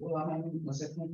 Ulangan maksudnya.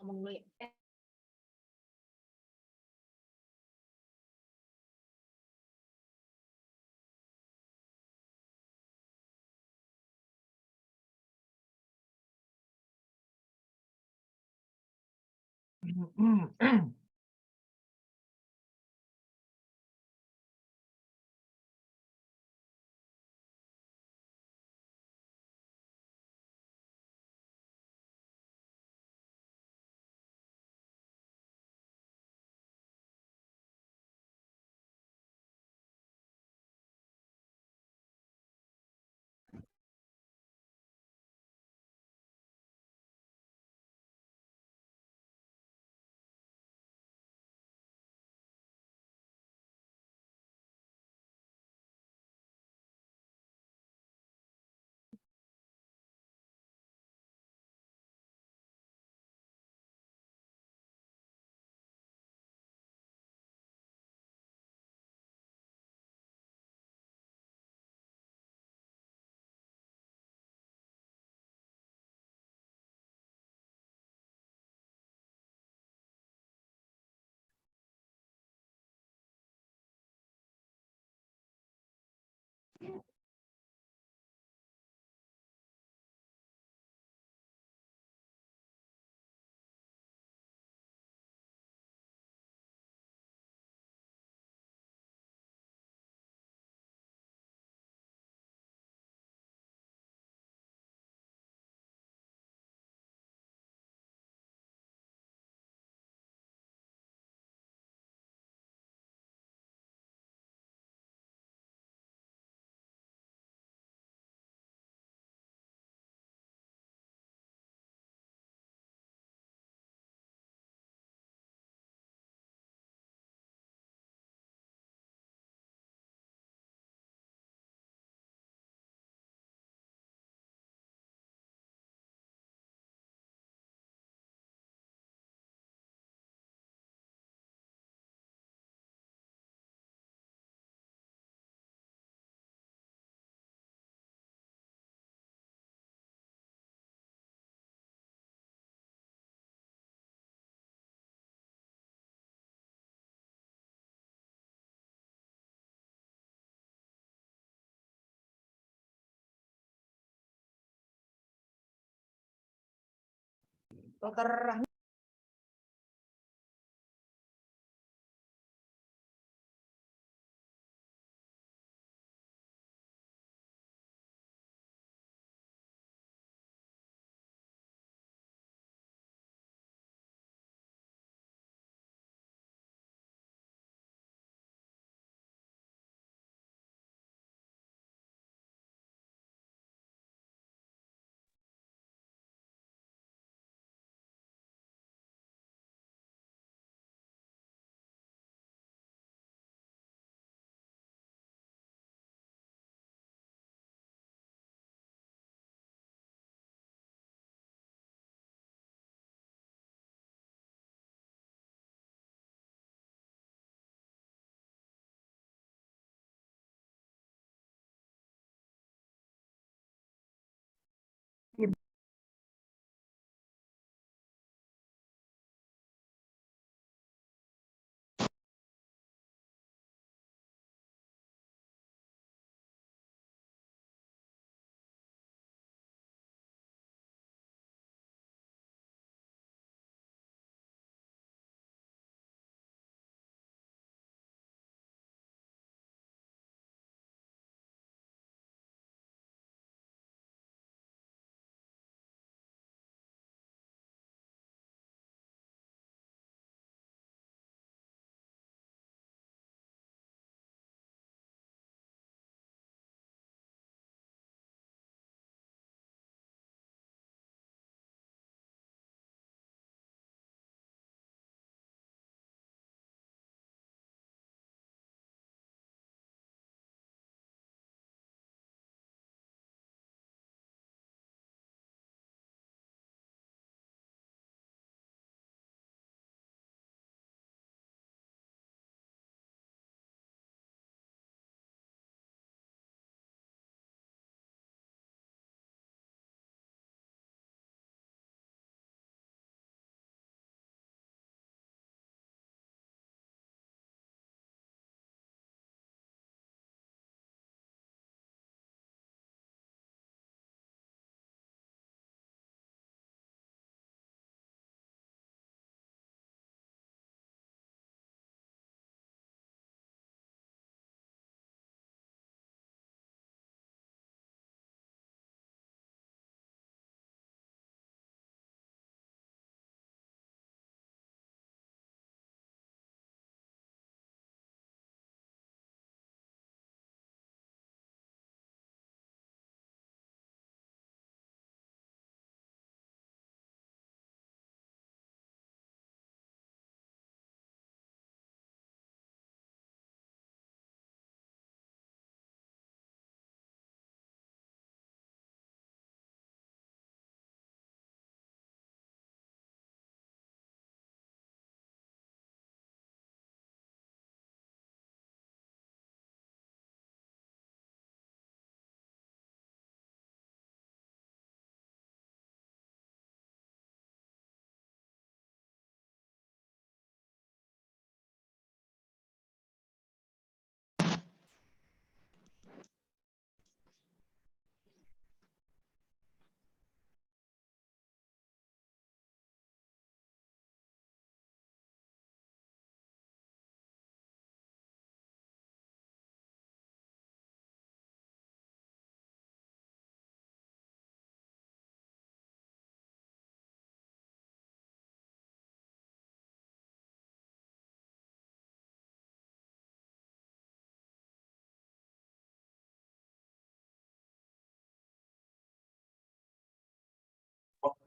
Ngomong dulu ya. Dokter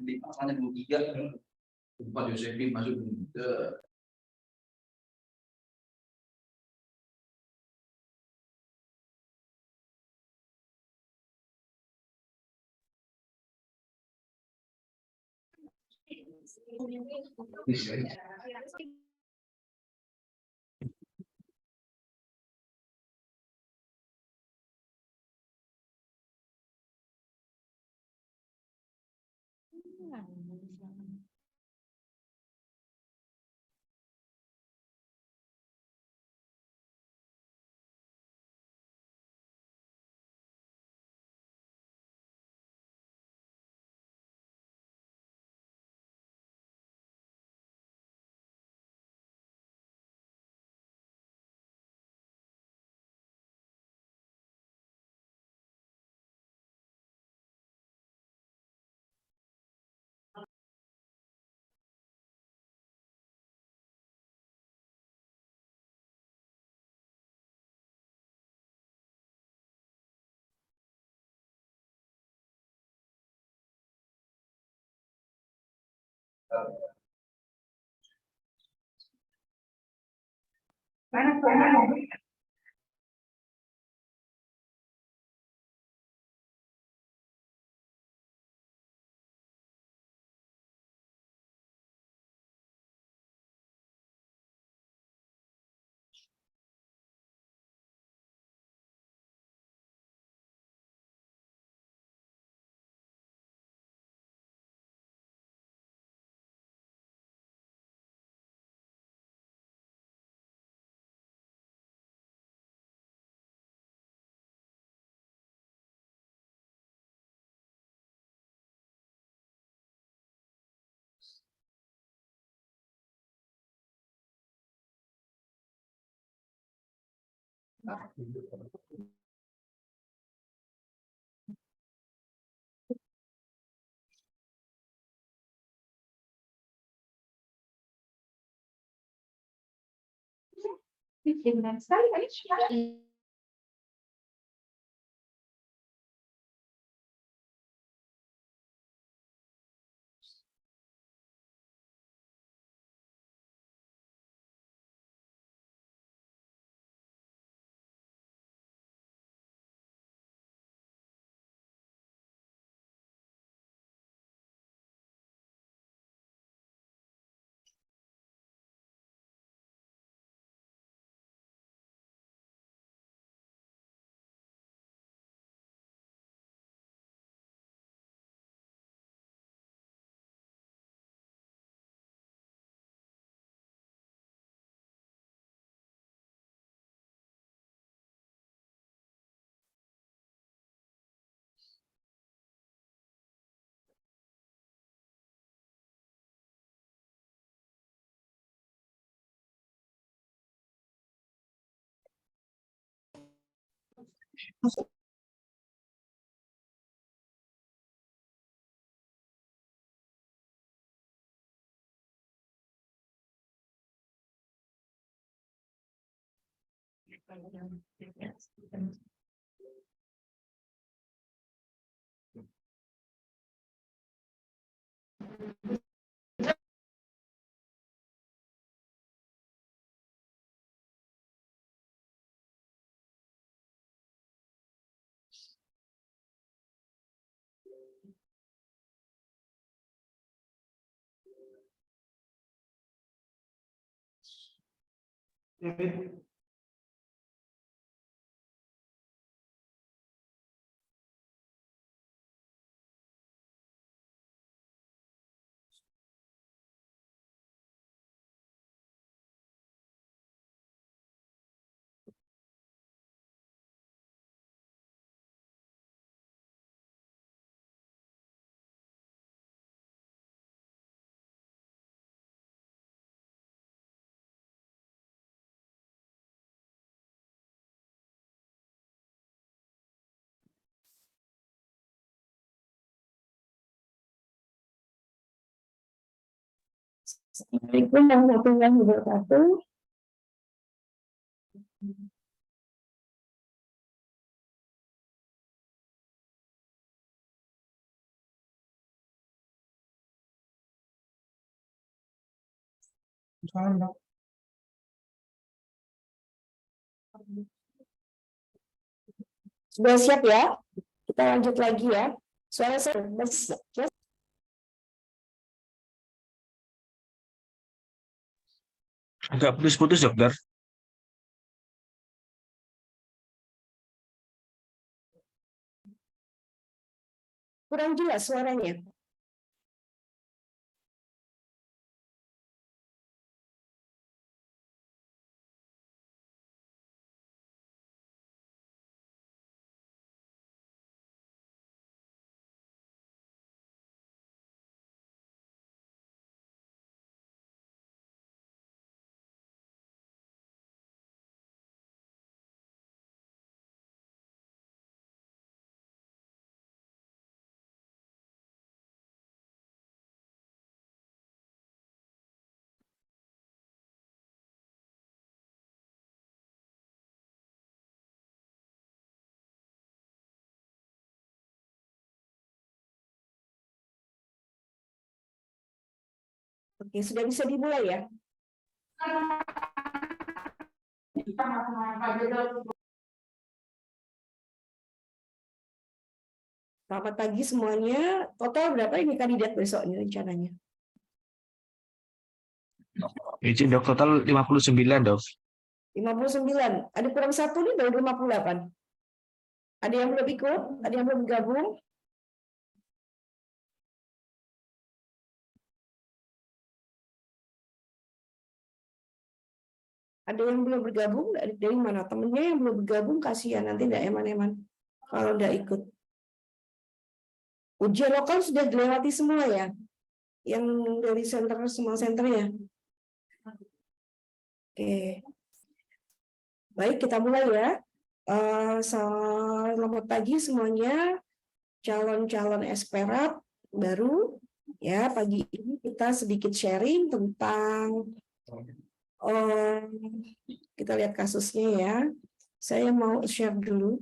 di pasalnya 23 Pak Josephine masuk ke Assalamualaikum warahmatullahi wabarakatuh. Sudah siap ya? Kita lanjut lagi ya. Suara saya Agak putus-putus, dokter. kurang jelas suaranya. Oke, sudah bisa dimulai ya? Selamat pagi semuanya. Total berapa ini kandidat besok ini rencananya? Izin dok, total 59, dok. 59. Ada kurang satu nih baru 58. Ada yang belum ikut? Ada yang belum gabung? Ada yang belum bergabung? Dari mana? Temennya yang belum bergabung kasihan nanti tidak eman-eman kalau tidak ikut. Ujian lokal sudah dilewati semua ya? Yang dari center semua senternya. Oke. Baik, kita mulai ya. Selamat pagi semuanya. Calon-calon esperat baru ya, pagi ini kita sedikit sharing tentang kita lihat kasusnya ya. Saya mau share dulu.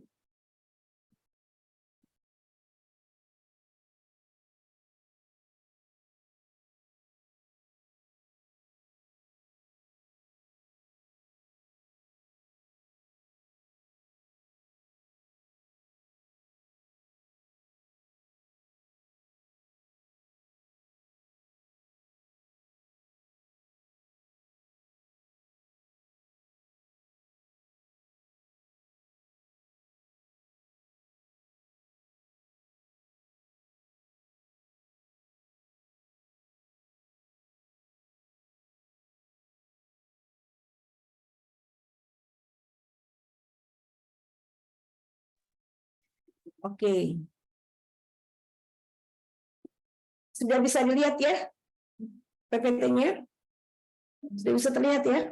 Oke. Sudah bisa dilihat ya PPT-nya? Sudah bisa terlihat ya?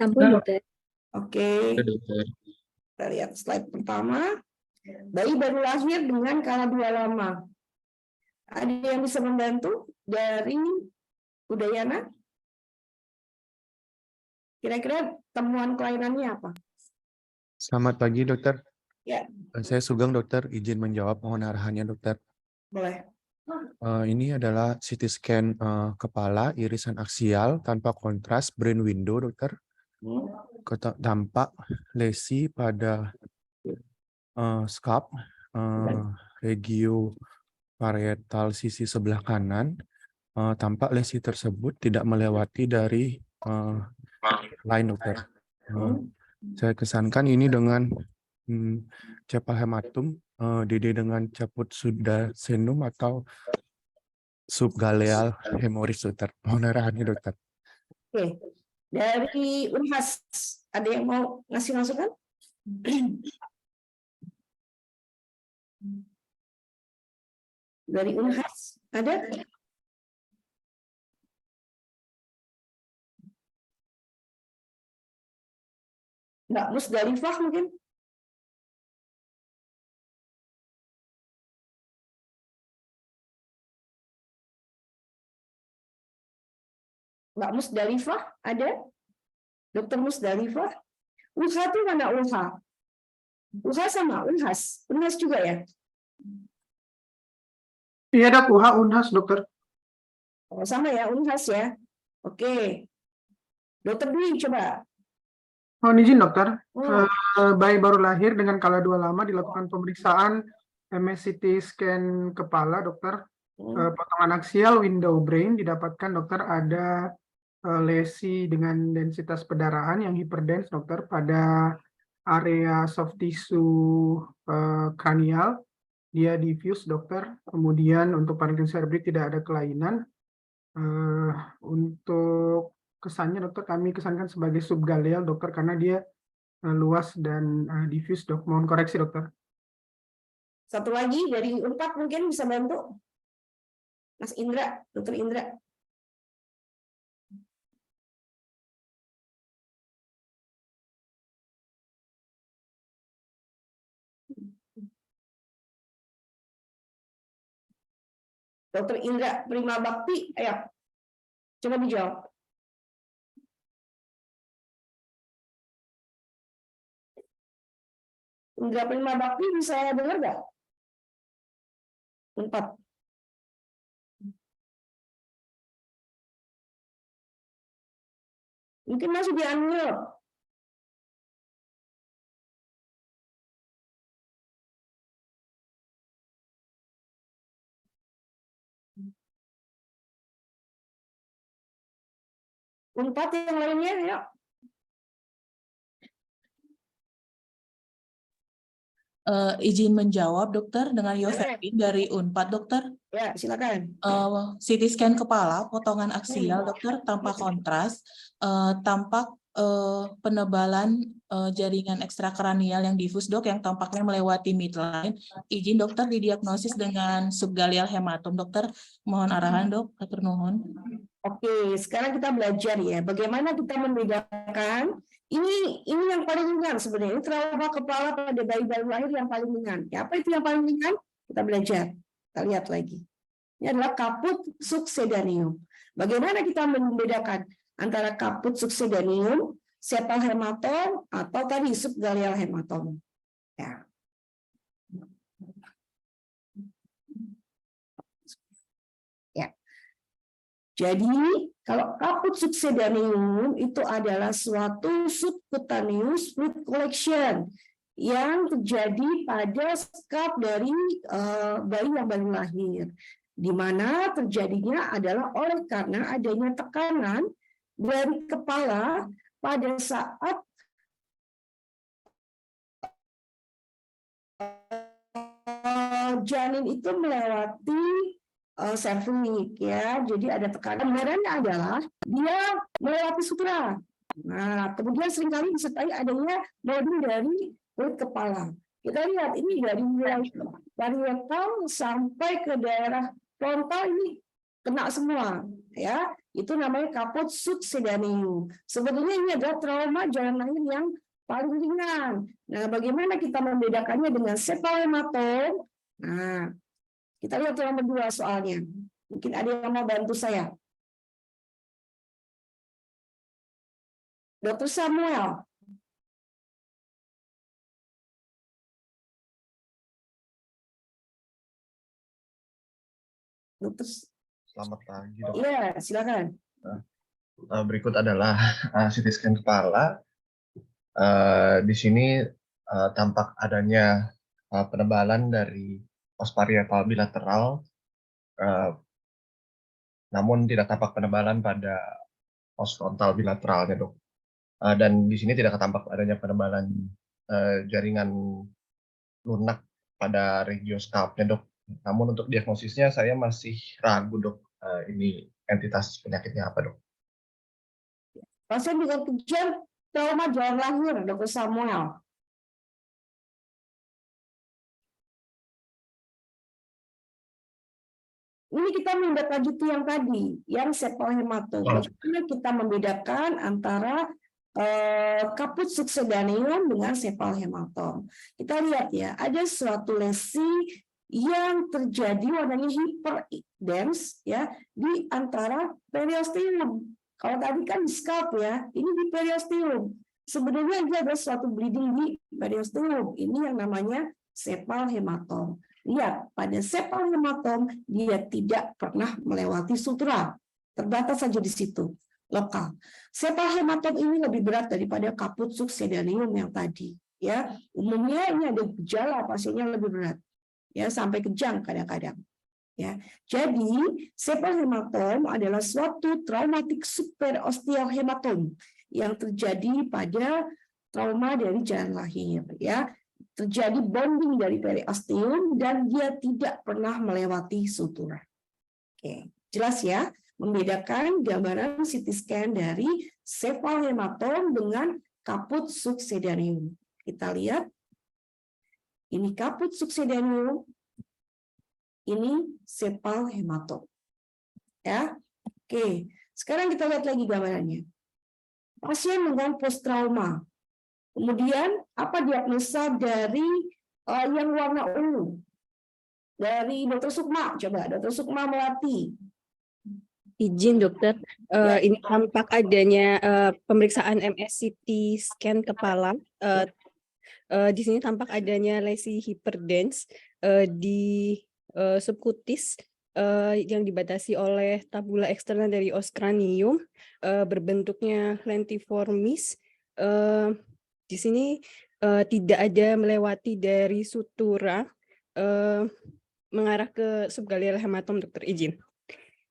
Ampun, dokter. Oke. Kita lihat slide pertama. Bayi baru lahir dengan kala 2 lama. Ada yang bisa membantu dari Udayana? Kira-kira temuan kelainannya apa? Selamat pagi, dokter. Ya. Saya Sugeng, dokter. Izin menjawab, mohon arahannya, dokter. Boleh. Ini adalah CT scan kepala, irisan aksial, tanpa kontras, brain window, dokter. Tampak lesi pada scalp, regio parietal sisi sebelah kanan. Tampak lesi tersebut tidak melewati dari line, dokter. Saya kesankan ini dengan cepal hematum, DD dengan caput sudasenum atau subgaleal hemoris, dokter. Mohon arahannya, dokter. Oke. Dari Unhas, ada yang mau ngasih masukan? Dari Unhas, ada? Mbak Musdalifah mungkin? Mbak Musdalifah ada? Dokter Musdalifah? Unha itu mana Unha? Unha sama Unhas. Unhas juga ya? Iya, Dok. Unhas, dokter. Oh, sama ya, Unhas ya. Oke. Dokter Dwi coba. Mohon izin dokter, Hmm. bayi baru lahir dengan kala 2 lama dilakukan pemeriksaan MSCT scan kepala dokter. Potongan aksial window brain didapatkan dokter ada lesi dengan densitas pendarahan yang hiperdens dokter pada area soft tissue kranial, dia diffuse dokter. Kemudian untuk parenchyma cerebri tidak ada kelainan. Untuk kesannya dokter kami kesankan sebagai subgaleal dokter karena dia luas dan diffuse dok. Mohon koreksi dokter. Satu lagi dari Unpad mungkin bisa bantu. Mas Indra, Dokter Indra. Dokter Indra Prima Bakti, ayo. Coba dijawab. Indra Prima Bakti bisa dengar nggak? Unpad. Mungkin masih di unmute. Unpad yang lainnya, ya. Izin menjawab dokter dengan Yoferin dari Unpad dokter. Ya, silakan. CT scan kepala, potongan aksial dokter tanpa kontras, tampak penebalan jaringan ekstrakranial yang difus dok yang tampaknya melewati midline. Izin dokter didiagnosis dengan subgaleal hematom dokter. Mohon arahan dok, atur nuhun. Oke, sekarang kita belajar ya, bagaimana kita membedakan ini yang paling ringan sebenarnya. Ini trauma kepala pada bayi baru lahir yang paling ringan. Ya, apa itu yang paling ringan? Kita belajar. Kita lihat lagi. Ini adalah kaput succedaneum. Bagaimana kita membedakan antara kaput succedaneum, sepal hematom, atau tadi subgaleal hematom? Ya. Jadi, kalau kaput succedaneum itu adalah suatu subcutaneous fluid collection yang terjadi pada scalp dari bayi yang baru lahir, di mana terjadinya adalah oleh karena adanya tekanan dari kepala pada saat janin itu melewati cervix ya, jadi ada tekanan. Gambarannya adalah dia melewati sutura. Nah, kemudian seringkali disertai adanya loading dari kulit kepala. Kita lihat ini dari parietal sampai ke daerah frontal ini kena semua, ya. Itu namanya kaput succedaneum. Sebetulnya ini adalah trauma jalan lahir yang paling ringan. Nah, bagaimana kita membedakannya dengan sepal hematom? Nah, kita lihat yang kedua soalnya. Mungkin ada yang mau bantu saya. Dr. Samuel. Dr. Selamat pagi, dok. Iya, silakan. Berikut adalah CT scan kepala. Di sini tampak adanya penebalan dari os parietal bilateral, namun tidak tampak penebalan pada os frontal bilateralnya, dok. Dan di sini tidak tampak adanya penebalan jaringan lunak pada regio scalpnya, dok. Namun untuk diagnosisnya saya masih ragu, dok. Ini entitas penyakitnya apa, dok? Pasien dengan kejang trauma jalan lahir, Dr. Samuel. Ini kita menindaklanjuti yang tadi, yang sepal hematom. Bagaimana kita membedakan antara kaput succedaneum dengan sepal hematom. Kita lihat ya, ada suatu lesi yang terjadi warnanya hyperdense ya di antara periosteum. Kalau tadi kan di scalp ya, ini di periosteum. Sebenarnya dia ada suatu bleeding di periosteum. Ini yang namanya sepal hematom. Lihat, pada sepal hematom dia tidak pernah melewati sutura. Terbatas saja di situ. lokal. Sepal hematom ini lebih berat daripada kaput succedaneum yang tadi. Ya, umumnya ini ada gejala pasiennya lebih berat, ya sampai kejang kadang-kadang. Ya, jadi sepal hematom adalah suatu traumatik superosteal hematom yang terjadi pada trauma dari jalan lahir. Ya, terjadi bonding dari periosteum dan dia tidak pernah melewati sutura. Oke, jelas ya? Membedakan gambaran CT scan dari sepal hematom dengan kaput succedaneum. Kita lihat, ini kaput succedaneum, ini sepal hematom. Ya, oke. Sekarang kita lihat lagi gambarannya. Pasien dengan post trauma. Kemudian apa diagnosa dari yang warna ungu? Dari Dr. Sukma, coba Dr. Sukma Melati. Izin dokter, ini tampak adanya pemeriksaan MSCT scan kepala. Di sini tampak adanya lesi hiperdens di subkutis yang dibatasi oleh tabula eksterna dari os cranium, berbentuknya lentiformis. Di sini tidak ada melewati dari sutura mengarah ke subgaleal hematom, dokter, izin.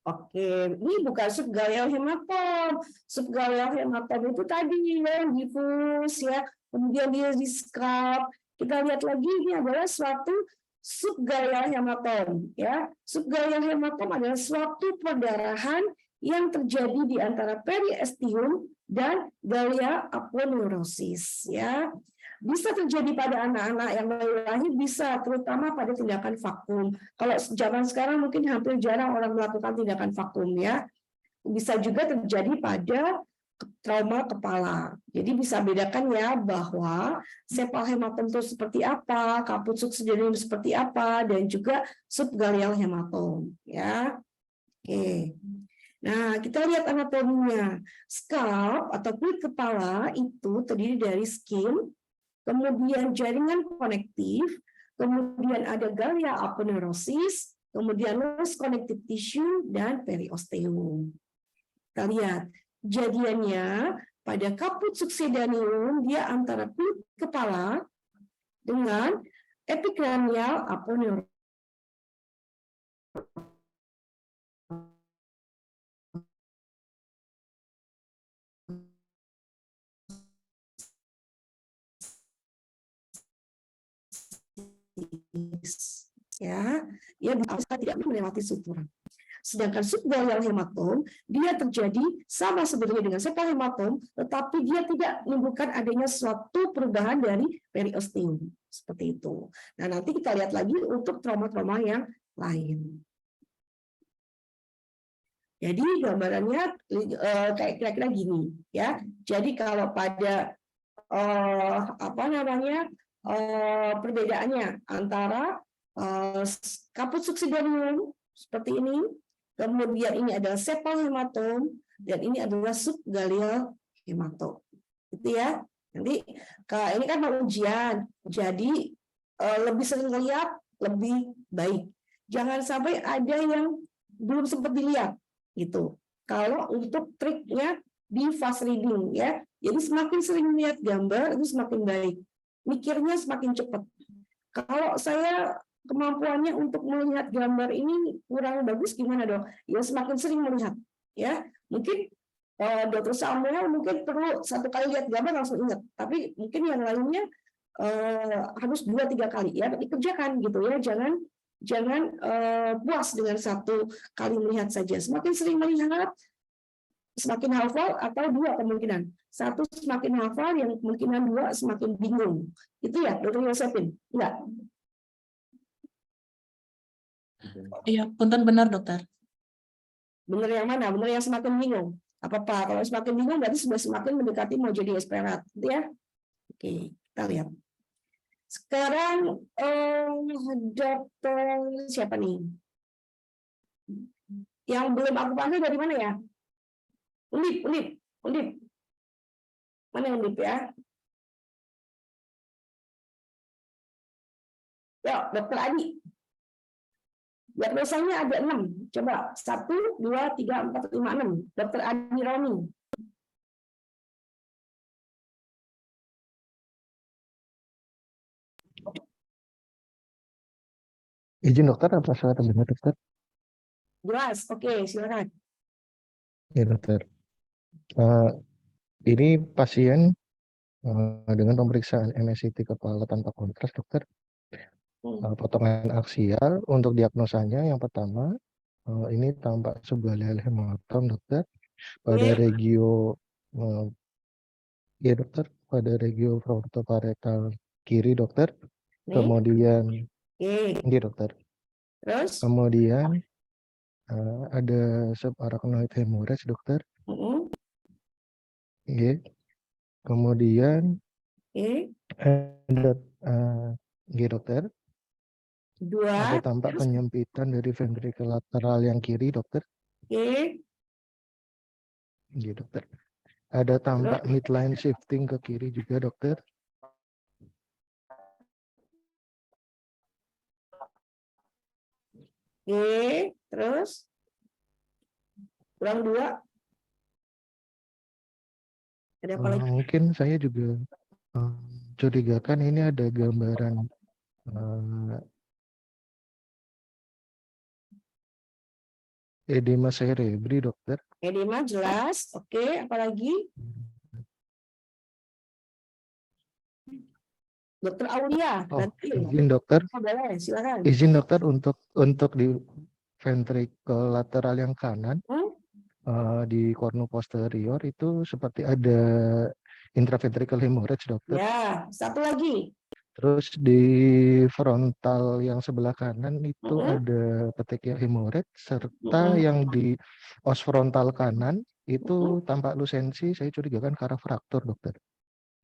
Oke, ini bukan subgaleal hematom. Subgaleal hematom itu tadi yang difus ya, kemudian dia di scrub. Kita lihat lagi ini adalah suatu subgaleal hematom ya. Subgaleal hematom adalah suatu perdarahan yang terjadi di antara periosteum dan galia aponeurosis ya. Bisa terjadi pada anak-anak yang baru lahir, bisa terutama pada tindakan vakum. Kalau zaman sekarang mungkin hampir jarang orang melakukan tindakan vakum ya. Bisa juga terjadi pada trauma kepala. Jadi bisa bedakan ya bahwa sepal hematom itu seperti apa, kaput succedaneum seperti apa, dan juga subgaleal hematom ya. Oke. Nah, kita lihat anatominya. Scalp atau kulit kepala itu terdiri dari skin, kemudian jaringan konektif, kemudian ada galia aponeurosis, kemudian loose connective tissue, dan periosteum. Kita lihat, kejadiannya pada kaput succedaneum, dia antara kulit kepala dengan epicranial aponeurosis. Ya, ia bisa tidak melewati sutura. Sedangkan subgaleal hematom dia terjadi sama sebenarnya dengan sepal hematom, tetapi dia tidak menimbulkan adanya suatu perubahan dari periosteum seperti itu. Nah, nanti kita lihat lagi untuk trauma-trauma yang lain. Jadi gambarannya kayak kira-kira gini ya. Jadi kalau pada perbedaannya antara kaput succedaneum seperti ini, kemudian ini adalah sepal hematom, dan ini adalah subgaleal hematom. Itu ya. Nanti ini kan mau ujian, jadi lebih sering lihat lebih baik. Jangan sampai ada yang belum sempat dilihat gitu. Kalau untuk triknya di fast reading ya, jadi semakin sering lihat gambar itu semakin baik. Mikirnya semakin cepat. Kalau saya kemampuannya untuk melihat gambar ini kurang bagus, gimana dong? Ya semakin sering melihat. Ya mungkin Dr. Samuel mungkin perlu 1 kali lihat gambar langsung ingat, tapi mungkin yang lainnya harus 2-3 kali ya dikerjakan gitu ya. Jangan puas dengan 1 kali melihat saja. Semakin sering melihat, semakin hafal, atau 2 kemungkinan. 1 semakin hafal, yang kemungkinan 2 semakin bingung. Itu ya, Dr. Yosefin? Enggak? Iya, punten benar, dokter. Benar yang mana? Benar yang semakin bingung? Apa-apa? Kalau semakin bingung berarti sudah semakin mendekati mau jadi esperat. Gitu ya? Oke, kita lihat. Sekarang dokter siapa nih? Yang belum aku panggil dari mana ya? Undip. Mana Undip ya? Yuk, dokter Adi. Diagnosanya ada 6. Coba 1, 2, 3, 4, 5, 6. Dokter Adi Roni. Izin dokter, apa saya terdengar dokter? Jelas, oke, silakan. Ya dokter. Ini pasien dengan pemeriksaan MSCT kepala tanpa kontras dokter. Potongan aksial untuk diagnosanya yang pertama ini tampak sebuah lel hematom dokter pada regio ya dokter, pada regio frontoparietal kiri dokter. Kemudian ini dokter. Terus? Kemudian ada subarachnoid hemorrhage dokter. Kemudian ada dokter. Ada tampak penyempitan dari ventricle lateral yang kiri dokter. Dokter. Ada tampak midline shifting ke kiri juga dokter. Terus? Kurang 2. Ada apa lagi? Mungkin saya juga curigakan ini ada gambaran edema cerebri dokter. Edema jelas, oke, apalagi? Dokter Aulia. Izin dokter. Boleh, silakan. Izin dokter untuk di ventricle lateral yang kanan di cornu posterior itu seperti ada intraventricle hemorrhage dokter. Ya, satu lagi. Terus di frontal yang sebelah kanan itu ada petechial hemorrhage serta yang di os frontal kanan itu tampak lusensi, saya curigakan karena fraktur dokter.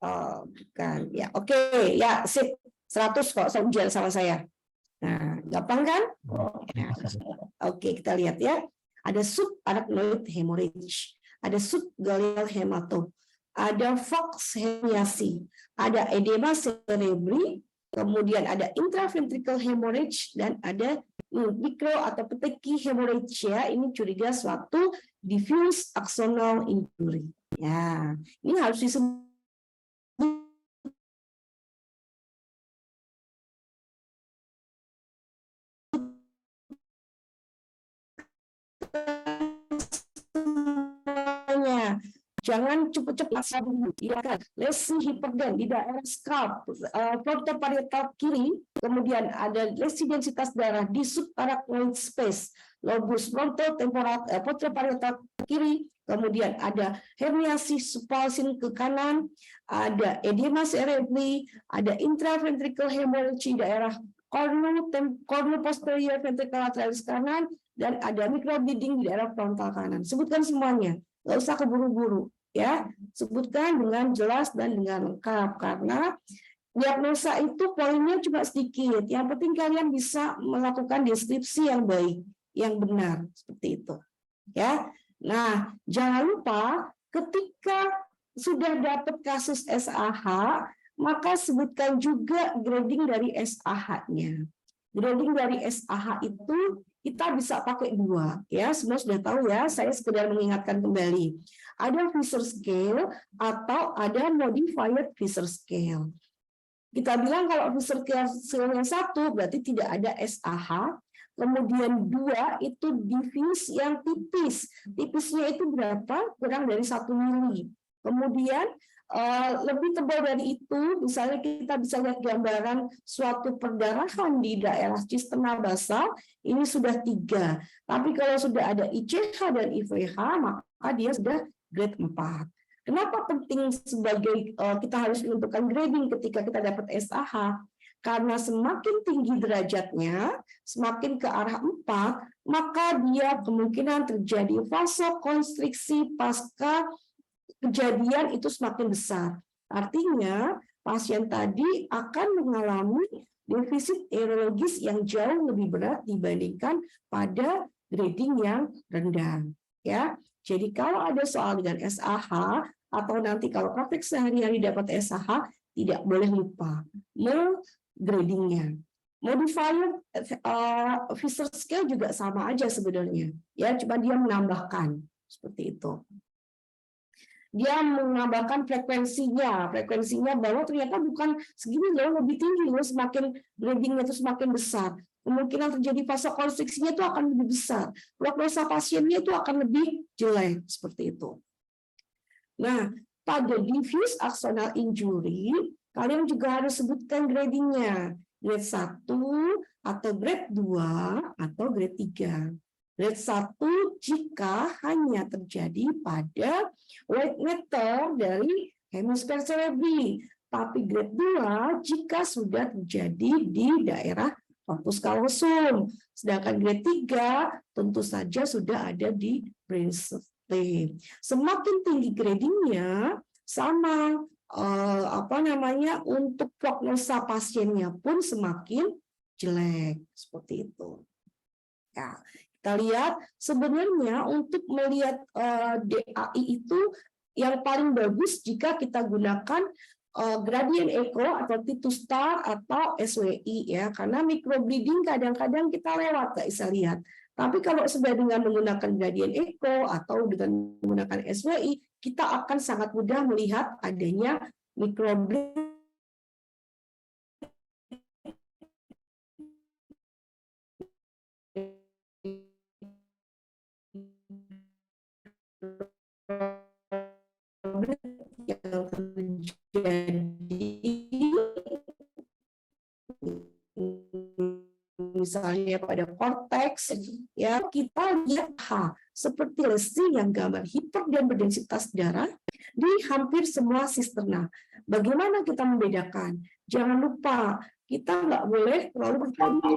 Oh, bukan. Ya, oke. Ya, sip. 100 kok ujian sama saya. Nah, gampang kan? Ya. Oke, kita lihat ya. Ada subarachnoid hemorrhage, ada subgaleal hematom, ada Fox herniasi, ada edema cerebri, kemudian ada intraventricle hemorrhage, dan ada mikro atau petechi hemorrhage ya. Ini curiga suatu diffuse axonal injury. Ya, ini harus disebut jangan cepat-cepat dulu. Ya kan? Lesi hiperden di daerah scalp, frontoparietal kiri, kemudian ada lesi densitas darah di subarachnoid space, lobus frontotemporal frontoparietal kiri, kemudian ada herniasi spalsin ke kanan, ada edema cerebri, ada intraventricle hemorrhage di daerah cornu posterior ventricle lateralis kanan, dan ada microbleeding di daerah frontal kanan. Sebutkan semuanya, nggak usah keburu-buru. Ya, sebutkan dengan jelas dan dengan lengkap karena diagnosa itu poinnya cuma sedikit. Yang penting kalian bisa melakukan deskripsi yang baik, yang benar seperti itu. Ya. Nah, jangan lupa ketika sudah dapat kasus SAH, maka sebutkan juga grading dari SAH-nya. Grading dari SAH itu kita bisa pakai 2 ya, semua sudah tahu ya, saya sekedar mengingatkan kembali. Ada Fisher Scale atau ada Modified Fisher Scale. Kita bilang kalau Fisher Scale-nya 1 berarti tidak ada SAH, kemudian 2 itu diffuse yang tipis. Tipisnya itu berapa? Kurang dari 1 mili. Kemudian lebih tebal dari itu, misalnya kita bisa lihat gambaran suatu perdarahan di daerah sistema basal, ini sudah 3. Tapi kalau sudah ada ICH dan IVH, maka dia sudah grade 4. Kenapa penting sebagai kita harus menentukan grading ketika kita dapat SAH? Karena semakin tinggi derajatnya, semakin ke arah 4, maka dia kemungkinan terjadi vasokonstriksi pasca kejadian itu semakin besar. Artinya pasien tadi akan mengalami defisit aerologis yang jauh lebih berat dibandingkan pada grading yang rendah. Ya, jadi kalau ada soal dengan SAH atau nanti kalau praktek sehari-hari dapat SAH, tidak boleh lupa gradingnya. Modifier Fisher scale juga sama aja sebenarnya, ya, cuma dia menambahkan seperti itu. Dia menambahkan frekuensinya bahwa ternyata bukan segini loh, lebih tinggi loh, semakin gradingnya itu semakin besar. Kemungkinan terjadi vasokonstriksinya itu akan lebih besar. Prognosa pasiennya itu akan lebih jelek seperti itu. Nah, pada diffuse axonal injury, kalian juga harus sebutkan gradingnya. Grade 1 atau grade 2 atau grade 3. Grade 1 jika hanya terjadi pada white matter dari hemisfer cerebri. Tapi grade 2 jika sudah terjadi di daerah corpus callosum. Sedangkan grade 3 tentu saja sudah ada di brainstem. Semakin tinggi gradingnya, sama untuk prognosa pasiennya pun semakin jelek seperti itu. Ya, kita lihat sebenarnya untuk melihat DAI itu yang paling bagus jika kita gunakan gradient echo atau T2 star atau SWI, ya, karena microbleeding kadang-kadang kita lewat, nggak bisa lihat. Tapi kalau sudah dengan menggunakan gradient echo atau dengan menggunakan SWI, kita akan sangat mudah melihat adanya microbleeding. Yang terjadi misalnya pada korteks, ya, kita lihat seperti lesi yang gambar hiperdensitas darah di hampir semua sisterna. Bagaimana kita membedakan? Jangan lupa kita nggak boleh terlalu bertanya.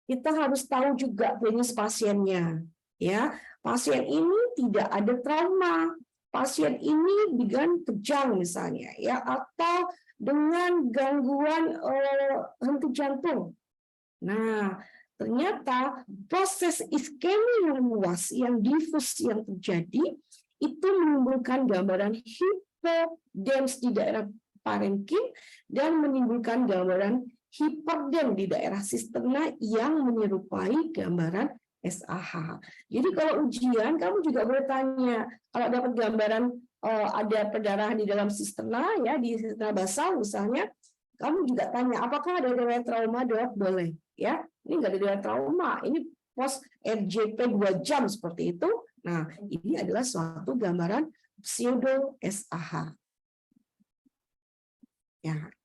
Kita harus tahu juga jenis pasiennya, ya. Pasien ini tidak ada trauma, pasien ini dengan kejang misalnya, ya, atau dengan gangguan henti jantung. Nah, ternyata proses iskemia yang luas, yang difus yang terjadi, itu menimbulkan gambaran hipodens di daerah parenkim dan menimbulkan gambaran hiperdem di daerah sisterna yang menyerupai gambaran SAH. Jadi kalau ujian, kamu juga boleh tanya, kalau dapat gambaran ada perdarahan di dalam sisterna, ya, di sisterna basal misalnya, kamu juga tanya, apakah ada riwayat trauma, Dok? Boleh, ya. Ini nggak ada riwayat trauma, ini post RJP 2 jam seperti itu. Nah, ini adalah suatu gambaran pseudo SAH.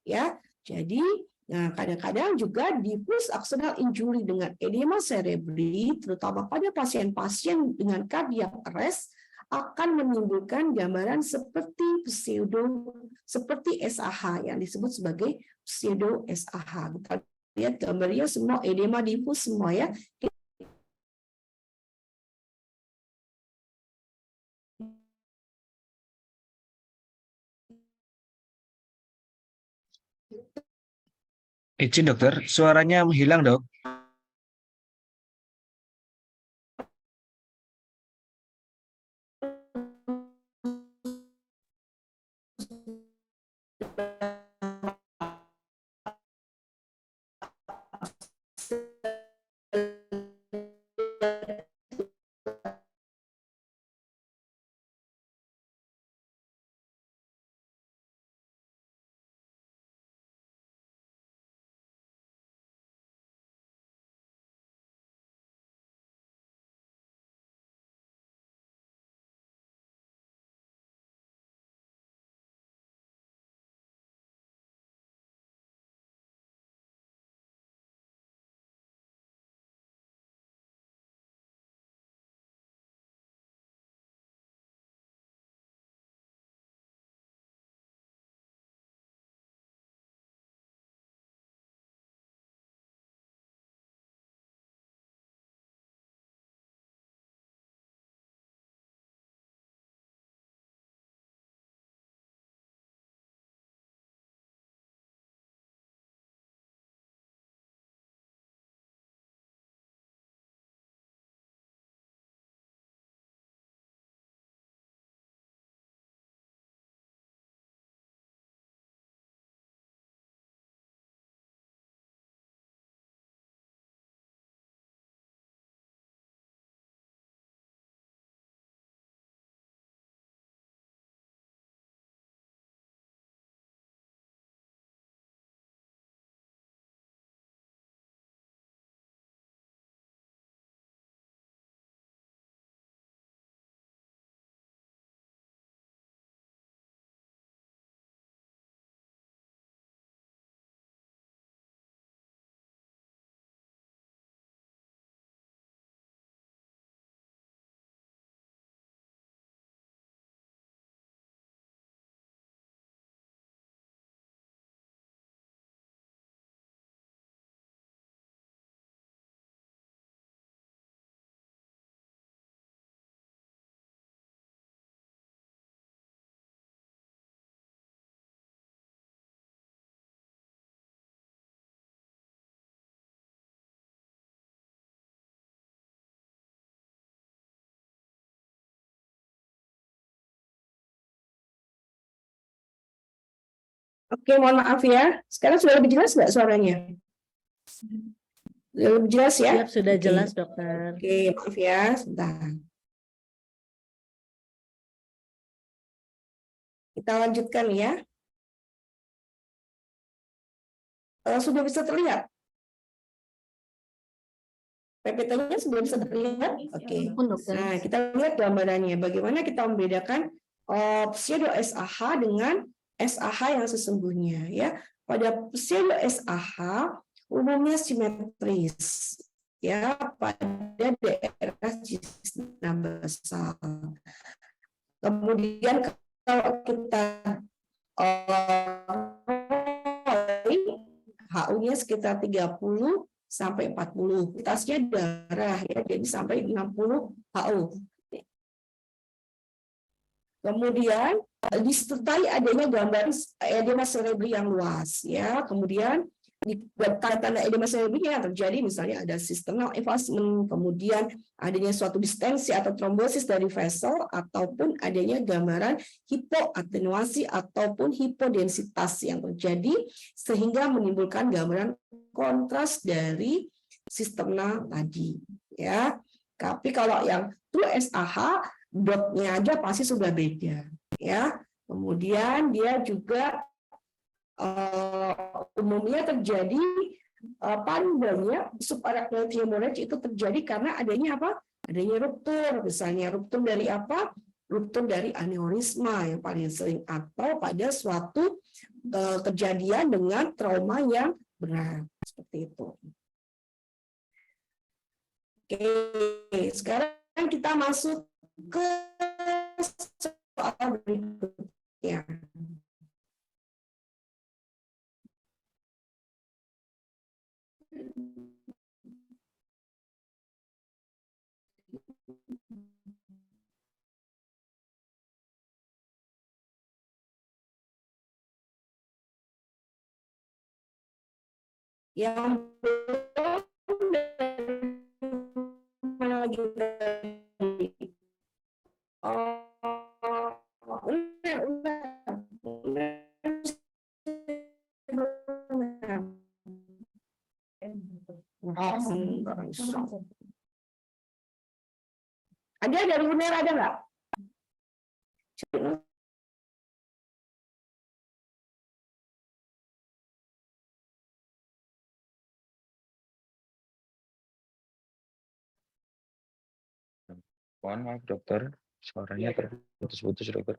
Ya. Jadi, nah, kadang-kadang juga diffuse axonal injury dengan edema cerebri, terutama pada pasien-pasien dengan cardiac arrest, akan menimbulkan gambaran seperti SAH yang disebut sebagai pseudo SAH. Kita lihat gambarnya semua edema diffuse semua, ya. Izin dokter, suaranya menghilang dok. Oke, mohon maaf ya. Sekarang sudah lebih jelas nggak suaranya? Sudah lebih jelas ya? Siap, sudah Oke. jelas, dokter. Oke, maaf ya, sebentar. Kita lanjutkan ya. Sudah bisa terlihat? PPT-nya sudah bisa terlihat? Oke. Nah, kita lihat gambarannya. Bagaimana kita membedakan pseudo SAH dengan SAH yang sesungguhnya ya. Pada pseudo SAH umumnya simetris ya pada daerah cisna basal. Kemudian kalau kita HU-nya sekitar 30 sampai 40. Kualitasnya darah ya, jadi sampai 60 HU. Kemudian disertai adanya gambar edema cerebri yang luas ya. Kemudian di tanda-tanda edema cerebri yang terjadi misalnya ada sistemik effacement, kemudian adanya suatu distensi atau trombosis dari vessel ataupun adanya gambaran hipoatenuasi ataupun hipodensitas yang terjadi sehingga menimbulkan gambaran kontras dari sistemnya tadi ya. Tapi kalau yang true SAH dotnya aja pasti sudah beda ya. Kemudian dia juga umumnya terjadi pandannya subarachnoid hemorrhage itu terjadi karena adanya apa? Adanya ruptur, misalnya ruptur dari apa? Ruptur dari aneurisma yang paling sering atau pada suatu kejadian dengan trauma yang berat seperti itu. Oke, sekarang kita masuk ke soal berikutnya. Yang mana lagi? Ada dari UNER ada nggak? Mohon maaf dokter, suaranya terputus-putus dokter.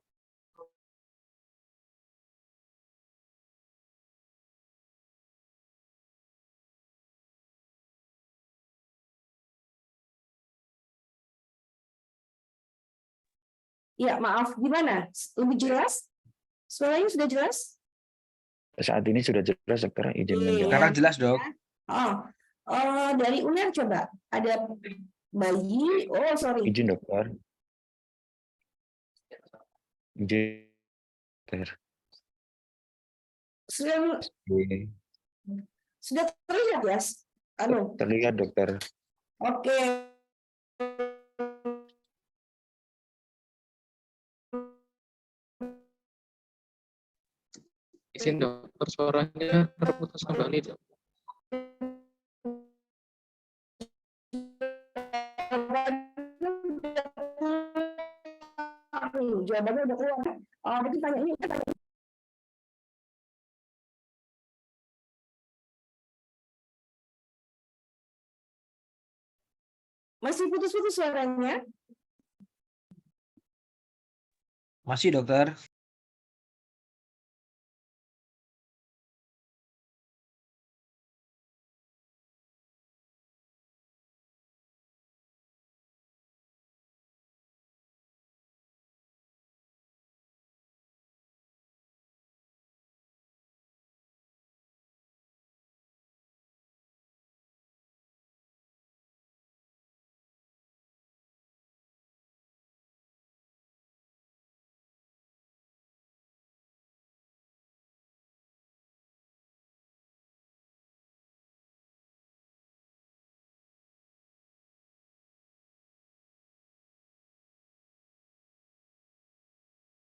Ya, maaf, gimana? Lebih jelas? Suaranya sudah jelas? Saat ini sudah jelas dokter, izin menjawab. Sekarang jelas dok. Dari UNER coba, ada bayi, oh sorry. Izin dokter. Izin dokter. Sudah terlihat ya? Terlihat dokter. Oke. Izin dokter, suaranya terputus kembali dok. Jawabannya udah keluar. Berarti tanya ini. Masih putus-putus suaranya? Masih dokter.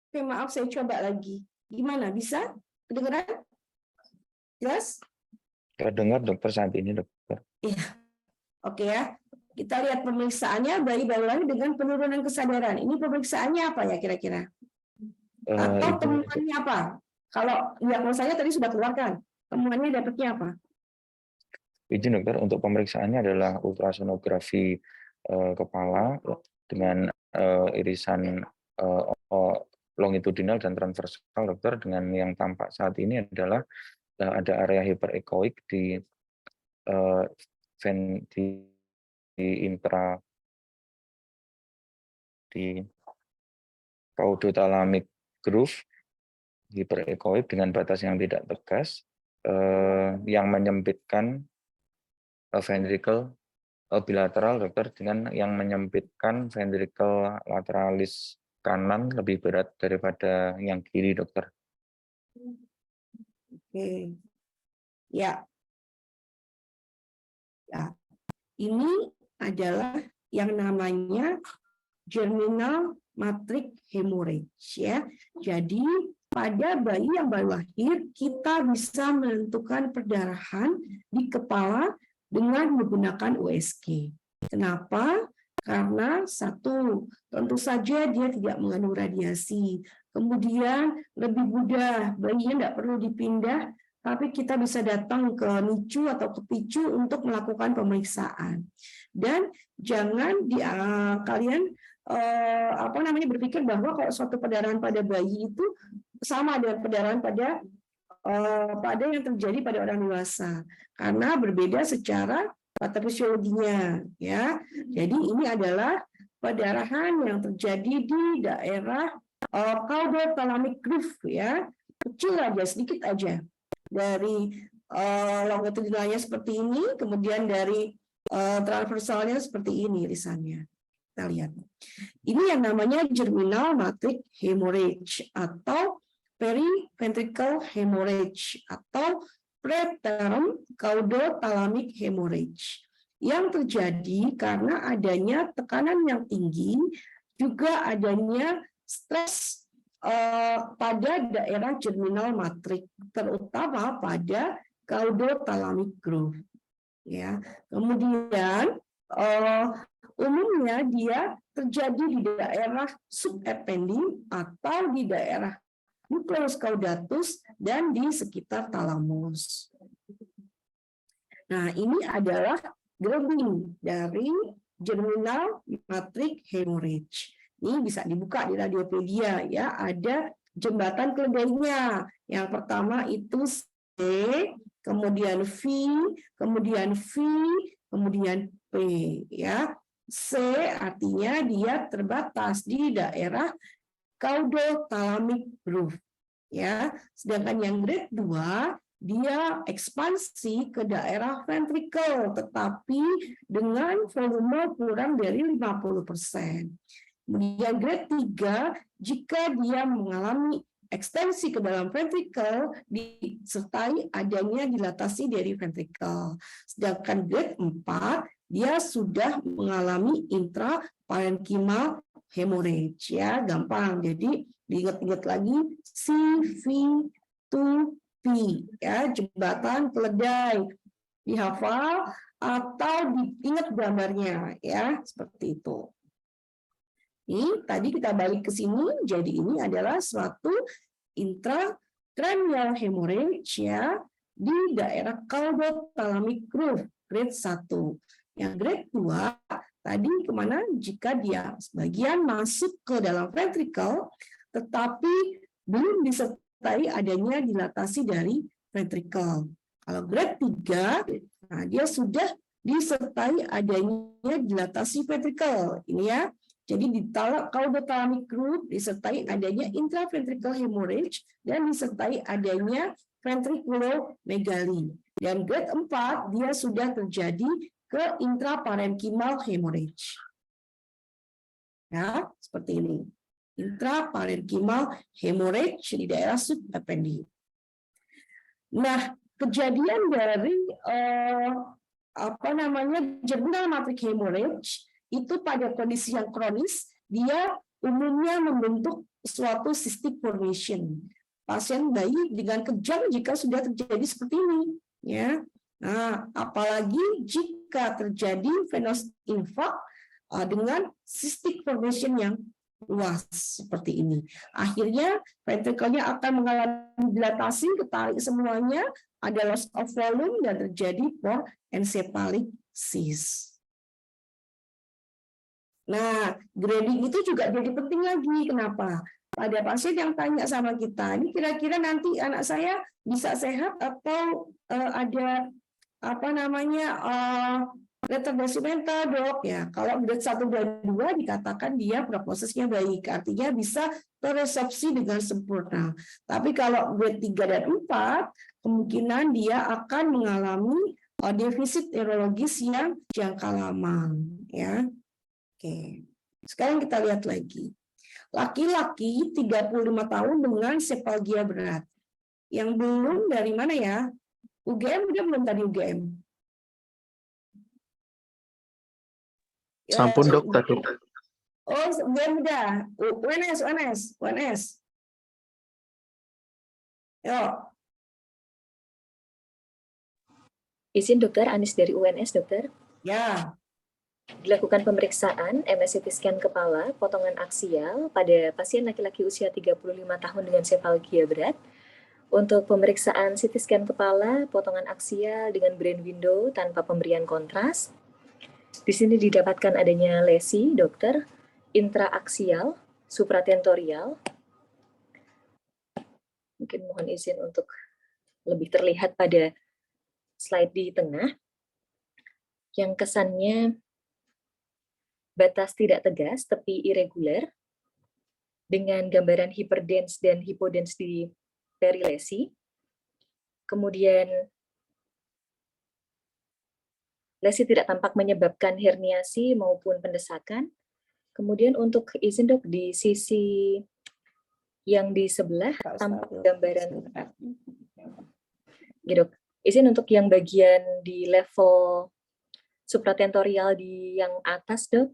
Oke, maaf saya coba lagi. Gimana? Bisa? Kedengeran? Jelas? Terdengar dokter saat ini dokter. Iya. Oke ya. Kita lihat pemeriksaannya bayi baru lahir dengan penurunan kesadaran. Ini pemeriksaannya apa ya kira-kira? Atau Itu temuannya apa? Kalau diagnosanya tadi sudah keluarkan. Temuannya dapatnya apa? izin dokter, untuk pemeriksaannya adalah ultrasonografi kepala dengan irisan longitudinal dan transversal dokter, dengan yang tampak saat ini adalah ada area hiperekoik di intra di caudothalamic groove hiperekoik dengan batas yang tidak tegas yang menyempitkan ventricle bilateral dokter, dengan yang menyempitkan ventricle lateralis kanan lebih berat daripada yang kiri dokter. Oke. Ya. Ya. Ini adalah yang namanya germinal matrix hemorrhage ya. Jadi pada bayi yang baru lahir kita bisa menentukan perdarahan di kepala dengan menggunakan USG. Kenapa? Karena satu, tentu saja dia tidak mengandung radiasi. Kemudian lebih mudah, bayinya tidak perlu dipindah, tapi kita bisa datang ke NICU atau ke PICU untuk melakukan pemeriksaan. Dan jangan kalian berpikir bahwa kalau suatu perdarahan pada bayi itu sama dengan perdarahan pada yang terjadi pada orang dewasa, karena berbeda secara patofisiologinya ya. Jadi ini adalah perdarahan yang terjadi di daerah caudothalamic groove ya, kecil aja, sedikit aja, dari longitudinalnya seperti ini, kemudian dari transversalnya seperti ini irisannya. Kita lihat. Ini yang namanya germinal matrix hemorrhage atau periventricle hemorrhage atau preterm caudothalamic hemorrhage yang terjadi karena adanya tekanan yang tinggi, juga adanya stres pada daerah germinal matrix, terutama pada caudothalamic groove. Ya, kemudian umumnya dia terjadi di daerah subependim atau di daerah nukleus caudatus dan di sekitar talamus. Nah, ini adalah grouping dari germinal matrix hemorrhage. Ini bisa dibuka di Radiopedia ya, ada jembatan keledainya. Yang pertama itu C, kemudian V, kemudian V, kemudian P ya. C artinya dia terbatas di daerah caudothalamic groove ya. Sedangkan yang grade 2 dia ekspansi ke daerah ventricle tetapi dengan volume kurang dari 50%. Kemudian grade 3 jika dia mengalami ekstensi ke dalam ventricle disertai adanya dilatasi dari ventricle. Sedangkan grade 4 dia sudah mengalami intraparenchymal hemorrhage ya, gampang. Jadi diingat-ingat lagi CV2P ya, jembatan keledai, dihafal atau diingat gambarnya ya, seperti itu. Ini tadi kita balik ke sini, jadi ini adalah suatu intracranial hemorrhage ya di daerah caudothalamic groove grade 1. Yang grade 2 tadi kemana? Jika dia sebagian masuk ke dalam ventricle, tetapi belum disertai adanya dilatasi dari ventricle. Kalau grade 3, nah dia sudah disertai adanya dilatasi ventricle. Ini ya. Jadi di caudothalamic groove disertai adanya intraventricle hemorrhage dan disertai adanya ventriculomegaly. Dan grade 4 dia sudah terjadi ke intraparenchymal hemorrhage. Ya, seperti ini. Intraparenchymal hemorrhage di daerah subependim. Nah, kejadian dari germinal matrix hemorrhage itu pada kondisi yang kronis, dia umumnya membentuk suatu cystic formation. pasien bayi dengan kejang jika sudah terjadi seperti ini, ya. Nah, apalagi jika terjadi venous infarct dengan cystic formation yang luas seperti ini. Akhirnya ventrikelnya akan mengalami dilatasi, ketarik semuanya, ada loss of volume dan terjadi encephalic cyst. Nah, grading itu juga jadi penting lagi. Kenapa? Pada pasien yang tanya sama kita, ini kira-kira nanti anak saya bisa sehat atau ada apa namanya retardasi mental, dok, ya. Kalau grade 1 dan 2 dikatakan dia prognosisnya baik, artinya bisa terresepsi dengan sempurna. Tapi kalau grade 3 dan 4 kemungkinan dia akan mengalami defisit neurologis yang jangka lama, ya. Oke. Sekarang kita lihat lagi. Laki-laki 35 tahun dengan sepalgia berat. Yang belum dari mana ya? UGM udah belum tadi UGM? Sampun dokter. Oh, UGM udah. UNS. Yuk. Izin dokter, Anis dari UNS dokter. Ya. Dilakukan pemeriksaan MRI CT scan kepala, potongan aksial pada pasien laki-laki usia 35 tahun dengan sepalgia berat. Untuk pemeriksaan CT scan kepala, potongan aksial dengan brain window tanpa pemberian kontras. Di sini didapatkan adanya lesi, dokter, intraaksial, supratentorial. Mungkin mohon izin untuk lebih terlihat pada slide di tengah. Yang kesannya batas tidak tegas, tepi irregular, dengan gambaran hyperdens dan hipodens di perilesi. Kemudian lesi tidak tampak menyebabkan herniasi maupun pendesakan. Kemudian untuk izin dok, di sisi yang di sebelah tampak gambaran. Gitu. Izin untuk yang bagian di level supratentorial di yang atas dok.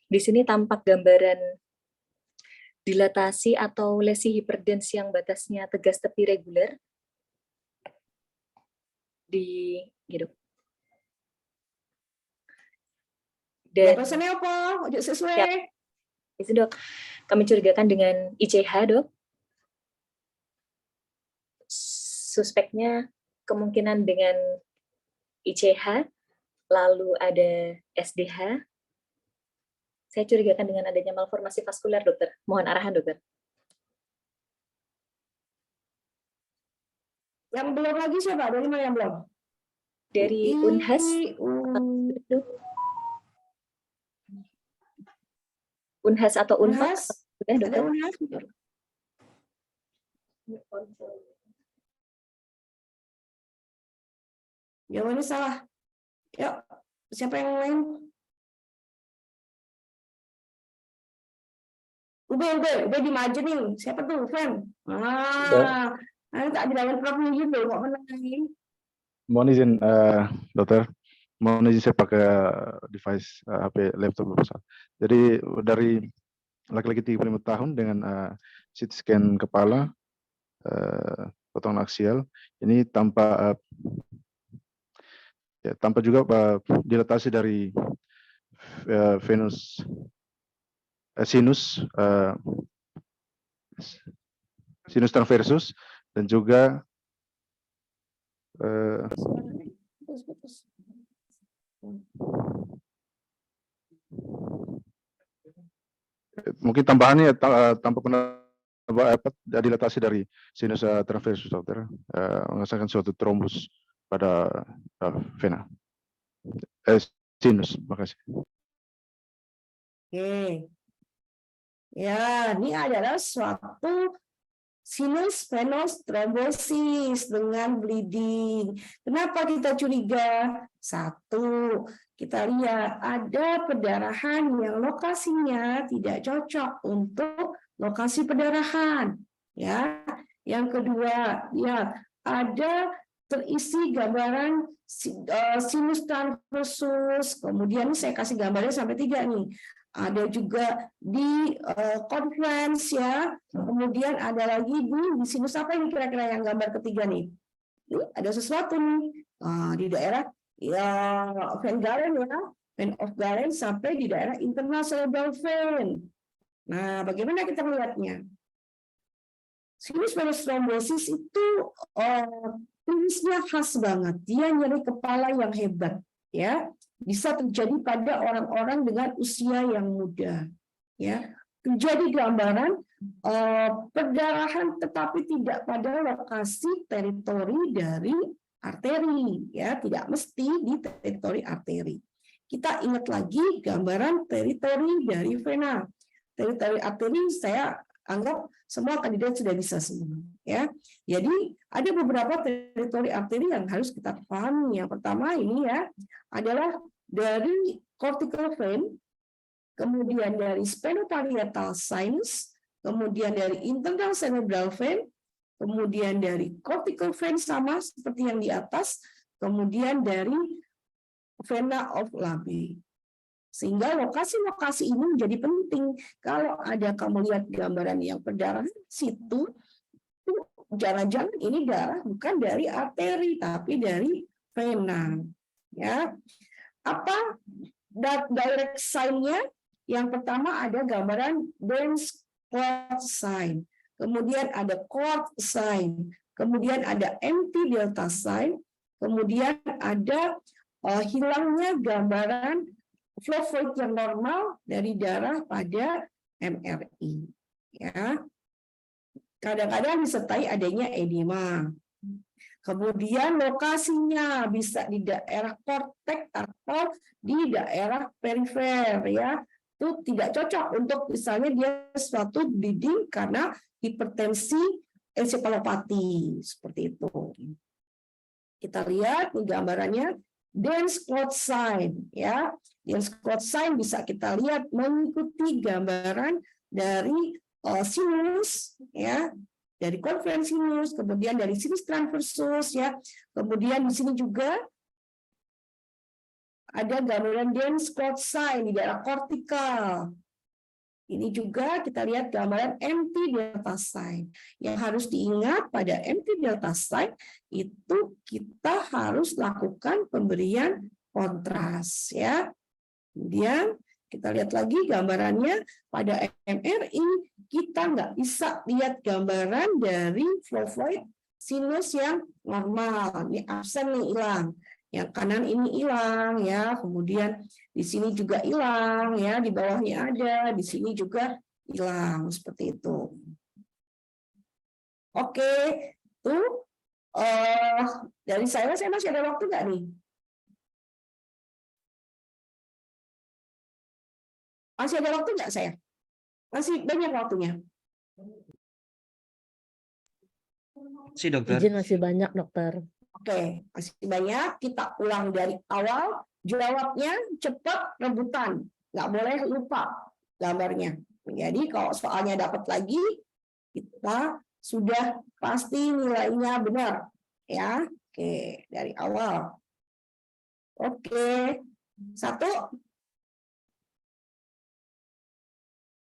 Di sini tampak gambaran dilatasi atau lesi hiperdens yang batasnya tegas tepi reguler. Di gitu. Dan Batasnya apa? Ojo sesuai. Ya, itu dok, kami curigakan dengan ICH dok. Suspeknya kemungkinan dengan ICH, lalu ada SDH. Saya curigakan dengan adanya malformasi vaskuler, dokter. Mohon arahan, dokter. Yang belum lagi siapa? Dari mana yang belum? Dari Unhas. Unhas atau Unhas? Sudah, dokter. Ada Unhas? Jawabannya salah. Yuk, siapa yang lain? Ube dimajuin. Siapa tuh, Fen? Nanti tak dilawan Prof gitu, kok menangin. Mohon izin dokter, mohon izin saya pakai device HP laptop besar. Jadi dari laki-laki 35 tahun dengan CT scan kepala, potongan aksial, ini tanpa juga dilatasi dari venous sinus transversus dan juga mungkin tambahannya tanpa dilatasi dari sinus transversus, dokter, menghasilkan suatu trombus pada vena sinus. Makasih. Oke. Ya, ini adalah suatu sinus venous thrombosis dengan bleeding. Kenapa kita curiga? Satu, kita lihat ada pendarahan yang lokasinya tidak cocok untuk lokasi pendarahan. Ya, yang kedua, lihat ada terisi gambaran sinus transversus. Kemudian saya kasih gambarnya sampai 3 nih. ada juga di conference ya. Kemudian ada lagi di sinus apa ini kira-kira yang gambar ketiga nih? Ini ada sesuatu nih di daerah ya Van Galen ya, Van of Galen sampai di daerah internal cerebral vein. Nah, bagaimana kita melihatnya? Sinus venous thrombosis itu klinisnya khas banget. Dia nyeri kepala yang hebat, ya. Bisa terjadi pada orang-orang dengan usia yang muda, ya. Terjadi gambaran perdarahan tetapi tidak pada lokasi teritori dari arteri, ya. Tidak mesti di teritori arteri. Kita ingat lagi gambaran teritori dari vena. Teritori arteri saya anggap semua kandidat sudah bisa semua, ya. Jadi ada beberapa teritori arteri yang harus kita pahami. Yang pertama ini ya adalah dari cortical vein, kemudian dari sphenoparietal sinus, kemudian dari internal cerebral vein, kemudian dari cortical vein sama seperti yang di atas, kemudian dari vena of Labe. Sehingga lokasi-lokasi ini menjadi penting. Kalau ada kamu lihat gambaran yang perdarahan situ, itu jangan-jangan ini darah bukan dari arteri tapi dari vena. Ya, apa direct sign-nya? Yang pertama ada gambaran dense clot sign, kemudian ada clot sign, kemudian ada empty delta sign, kemudian ada hilangnya gambaran flow fluid yang normal dari darah pada MRI. Ya, kadang-kadang disertai adanya edema. Kemudian lokasinya bisa di daerah korteks atau di daerah perifer, ya. Itu tidak cocok untuk misalnya dia suatu bleeding karena hipertensi ensefalopati seperti itu. Kita lihat nih gambarannya dense clot sign, ya. Dense clot sign bisa kita lihat mengikuti gambaran dari sinus, ya, dari konferensi sinus, kemudian dari sinus transversus, ya. Kemudian di sini juga ada gambaran dense clot sign di daerah kortikal. Ini juga kita lihat gambaran empty delta sign. Yang harus diingat pada empty delta sign itu kita harus lakukan pemberian kontras, ya. Kemudian kita lihat lagi gambarannya pada MRI kita nggak bisa lihat gambaran dari flow fluid sinus yang normal. Ini absen nih, hilang. Yang kanan ini hilang, ya. Kemudian di sini juga hilang, ya. Di bawahnya ada, di sini juga hilang seperti itu. Oke, tuh dari saya masih ada waktu nggak nih? Masih ada waktu nggak saya? Masih banyak waktunya. Masih, dokter. Izin masih banyak, dokter. Oke, masih banyak. Kita ulang dari awal. Jawabnya cepat, rebutan. Nggak boleh lupa gambarnya. Jadi kalau soalnya dapat lagi, kita sudah pasti nilainya benar. Ya, oke, dari awal. Oke, satu.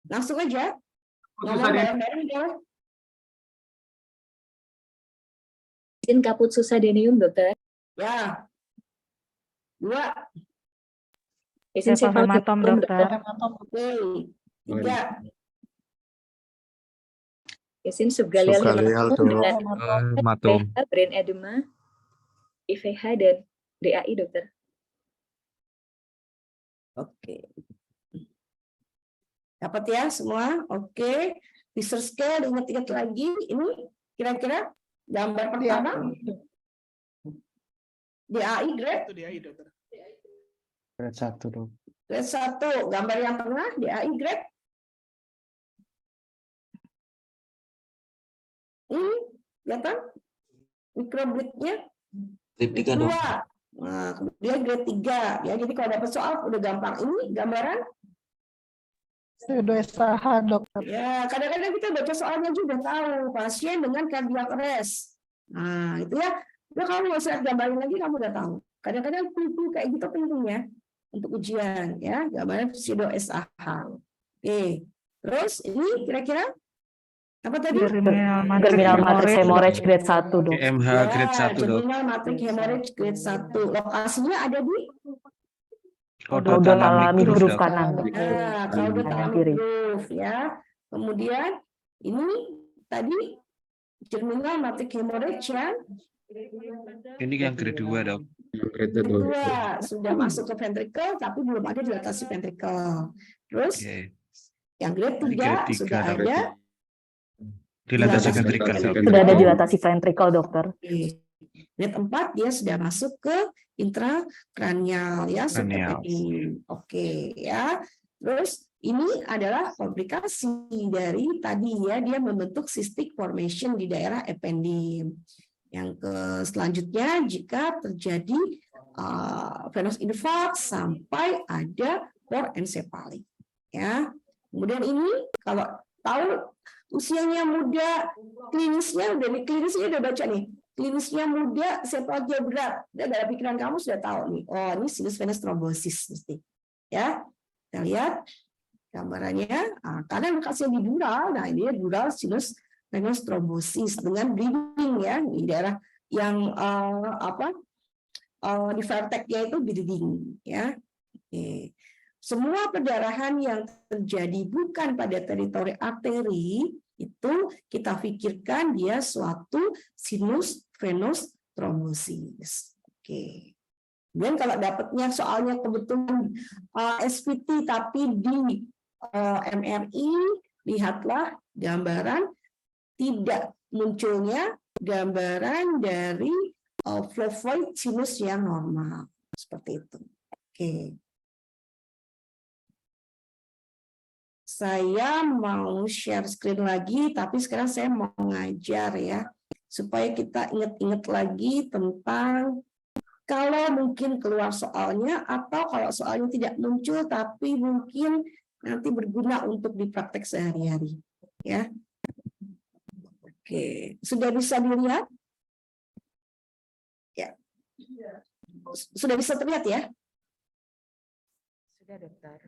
Langsung aja. Ngomong bareng-bareng ya. Izin kaput susadenium, dokter. Ya. 2. Izin Hematom, dokter. Oke. 3. Izin subgalial hematom, brain edema, IVH dan DAI, dokter. Oke. Dapat ya semua? Oke. Research scale, ingat-ingat lagi. Ini kira-kira gambar pertama. DAI grade? DAI, dokter. Grade 1, dok. Grade 1. Gambar yang tengah, DAI grade? Ini, kelihatan? Microbleed-nya? Grade 3, dok. Nah, kemudian grade 3. Ya, jadi kalau dapat soal udah gampang. Ini gambaran? Sudah sah, dokter. Ya, kadang-kadang kita baca soalnya juga tahu pasien dengan cardiac arrest. Nah, itu ya. Udah kamu nggak usah gambarin lagi, kamu udah tahu. Kadang-kadang kayak gitu pentingnya. untuk ujian ya, gambaran pseudo SAH. Oke. Terus ini kira-kira apa tadi? Terminal matrix hemorrhage grade 1, Dok. GMH grade 1, Dok. Terminal matrix hemorrhage grade 1. Lokasinya ada di Caudothalamic groove kanan, Dok. Nah, caudothalamic groove ya. Kemudian ini tadi terminal matrix hemorrhage yang Ini yang grade 2, Dok. kedua sudah masuk ke ventricle tapi belum ada dilatasi ventricle. Terus yang grade 3 sudah ada dilatasi ventricle, Dok. Sudah ada dilatasi ventricle, dokter. Grade 4 dia sudah masuk ke intrakranial ya, Oke ya. Terus ini adalah komplikasi dari tadi ya, dia membentuk cystic formation di daerah ependim. Yang selanjutnya jika terjadi venous infarct sampai ada core encephalic ya. Kemudian ini kalau tahu usianya muda, klinisnya udah baca nih. Klinisnya muda, sepalgia berat. Dan dalam pikiran kamu sudah tahu nih. Oh, ini sinus venous thrombosis mesti. Ya. Kita lihat gambarannya. Karena lokasinya di dural, nah ini dural sinus venous thrombosis dengan bleeding ya di daerah yang di vertexnya itu bleeding ya. Oke. Semua perdarahan yang terjadi bukan pada teritori arteri itu kita pikirkan dia suatu sinus venous thrombosis. Oke. Kemudian kalau dapatnya soalnya kebetulan SVT tapi di MRI, lihatlah gambaran tidak munculnya gambaran dari flow void sinus yang normal seperti itu. Oke. Saya mau share screen lagi, tapi sekarang saya mau ngajar ya, supaya kita ingat-ingat lagi tentang kalau mungkin keluar soalnya atau kalau soalnya tidak muncul tapi mungkin nanti berguna untuk dipraktek sehari-hari ya. Oke, sudah bisa dilihat? Ya. Sudah bisa terlihat ya? Sudah, dokter.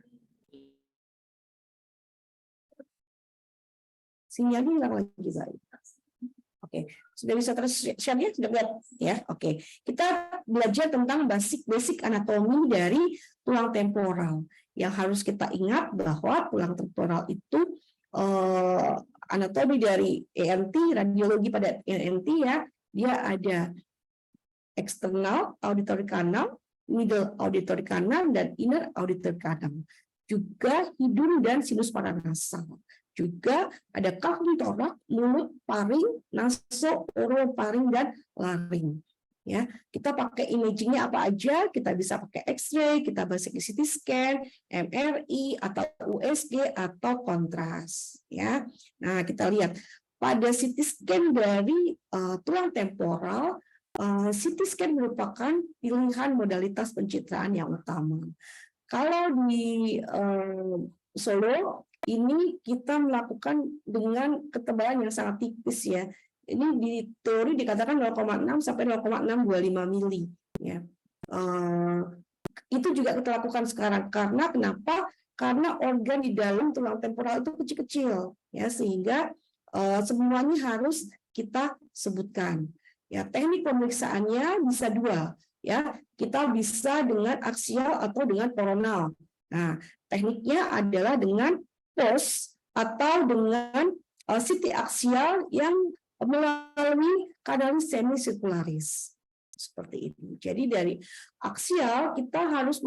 Sinyalnya hilang lagi baik. Oke, sudah bisa terus share ya? Sudah lihat ya? Oke, kita belajar tentang basic anatomi dari tulang temporal. Yang harus kita ingat bahwa tulang temporal itu anatomi dari ENT, radiologi pada ENT ya, dia ada external auditory canal, middle auditory canal, dan inner auditory canal. Juga hidung dan sinus paranasal. Juga ada kaki torak, mulut, paring, naso, orofaring, dan laring. Ya, kita pakai imagingnya apa aja? Kita bisa pakai X-ray, kita bisa CT scan, MRI, atau USG atau kontras. Ya, nah kita lihat pada CT scan dari tulang temporal, CT scan merupakan pilihan modalitas pencitraan yang utama. Kalau di Solo ini kita melakukan dengan ketebalan yang sangat tipis ya. Ini di teori dikatakan 0,6 sampai 0,625 mili. Ya. Itu juga kita lakukan sekarang. Karena kenapa? Karena organ di dalam tulang temporal itu kecil-kecil, ya, sehingga semuanya harus kita sebutkan. Ya, teknik pemeriksaannya bisa dua. Ya, kita bisa dengan aksial atau dengan koronal. Nah, tekniknya adalah dengan POS atau dengan CT aksial yang melalui kanalis semisirkularis seperti itu. Jadi dari aksial kita harus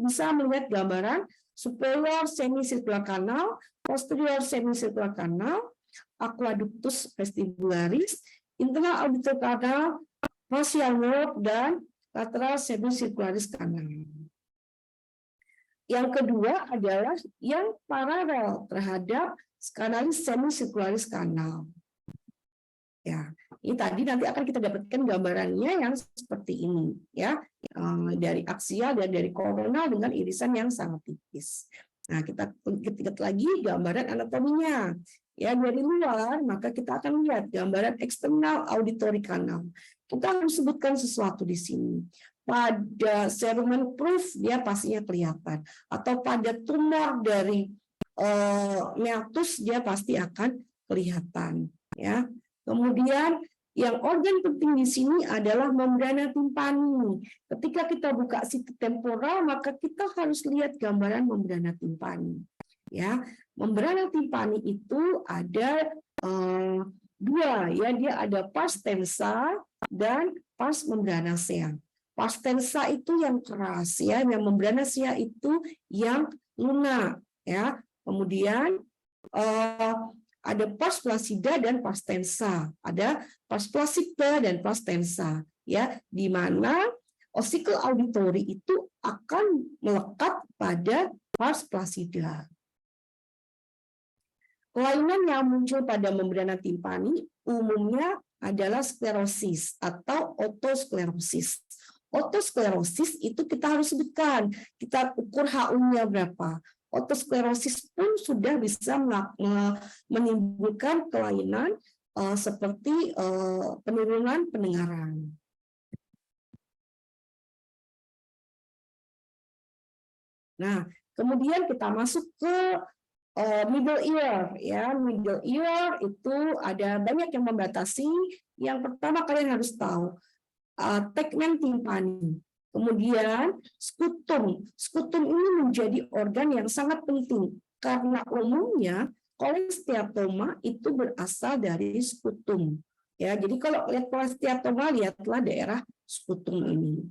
bisa melihat gambaran superior semicircular canal, posterior semicircular canal, aqueductus vestibularis, internal auditory canal, facial nerve, dan lateral semicircularis canal. Yang kedua adalah yang paralel terhadap kanalis semicircularis canal. Ya, ini tadi nanti akan kita dapatkan gambarannya yang seperti ini, ya, dari aksial dan dari koronal dengan irisan yang sangat tipis. Nah, kita lihat lagi gambaran anatominya. Ya, dari luar maka kita akan lihat gambaran eksternal auditory canal. Kita harus sebutkan sesuatu di sini. pada cerumen proof dia pastinya kelihatan, atau pada tumor dari meatus dia pasti akan kelihatan, ya. Kemudian yang organ penting di sini adalah membrana timpani. Ketika kita buka CT temporal, maka kita harus lihat gambaran membrana timpani. Ya, membrana timpani itu ada dua, ya, dia ada pars tensa dan pars membranacea. Pars tensa itu yang keras, ya, yang membranacea itu yang lunak, ya. Kemudian ada pars flaccida dan pars tensa, ada pars flaccida dan pars tensa, ya, di mana ossicle auditory itu akan melekat pada pars flaccida. Kelainan yang muncul pada membrana timpani umumnya adalah sklerosis atau otosklerosis. Otosklerosis itu kita harus sebutkan, kita ukur HU-nya berapa. Otosklerosis pun sudah bisa menimbulkan kelainan seperti penurunan pendengaran. Nah, kemudian kita masuk ke middle ear, ya. Middle ear itu ada banyak yang membatasi. Yang pertama kalian harus tahu tegmen timpani. Kemudian skutum. Skutum ini menjadi organ yang sangat penting karena umumnya kolesteatoma itu berasal dari skutum. Ya, jadi kalau lihat kolesteatoma, lihatlah daerah skutum ini.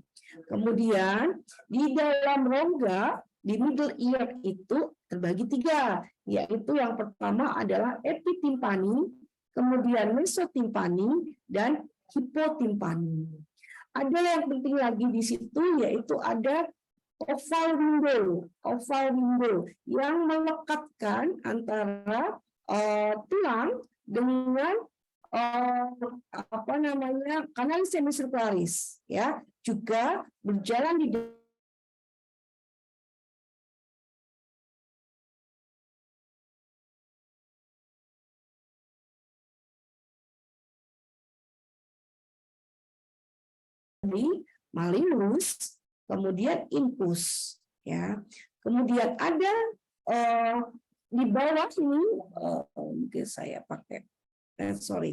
Kemudian di dalam rongga di middle ear itu terbagi tiga, yaitu yang pertama adalah epitimpani, kemudian mesotimpani, dan hipotimpani. Ada yang penting lagi di situ, yaitu ada oval window yang melekatkan antara tulang dengan kanal semisirkularis, ya, juga berjalan di malleolus, kemudian infus, ya. Kemudian ada di bawah ini, mungkin saya pakai, sorry.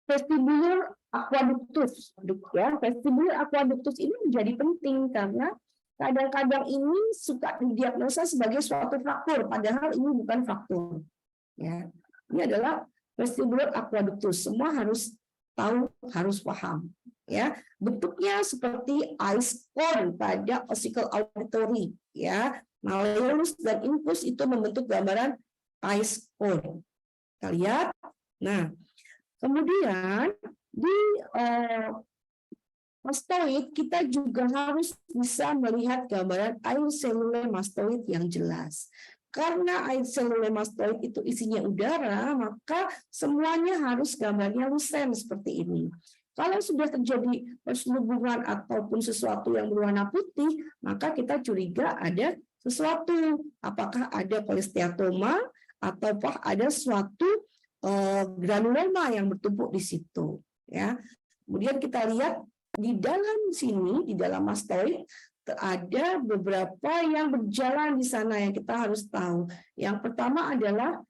Vestibular aqueductus, ya. Vestibular aqueductus ini menjadi penting karena kadang-kadang ini suka didiagnosa sebagai suatu fraktur, padahal ini bukan fraktur. Ya, ini adalah vestibular aqueductus. Semua harus tahu, harus paham. Ya, bentuknya seperti ice cone pada ossicle auditory. Ya, malleolus dan infus itu membentuk gambaran ice cone. Kita lihat. Nah, kemudian di mastoid kita juga harus bisa melihat gambaran air selule mastoid yang jelas. Karena air selule mastoid itu isinya udara, maka semuanya harus gambarnya lusen seperti ini. Kalau sudah terjadi perselubungan ataupun sesuatu yang berwarna putih, maka kita curiga ada sesuatu. Apakah ada kolesteatoma ataukah ada suatu granuloma yang bertumpuk di situ. Ya. Kemudian kita lihat di dalam sini, di dalam mastoid, ada beberapa yang berjalan di sana yang kita harus tahu. Yang pertama adalah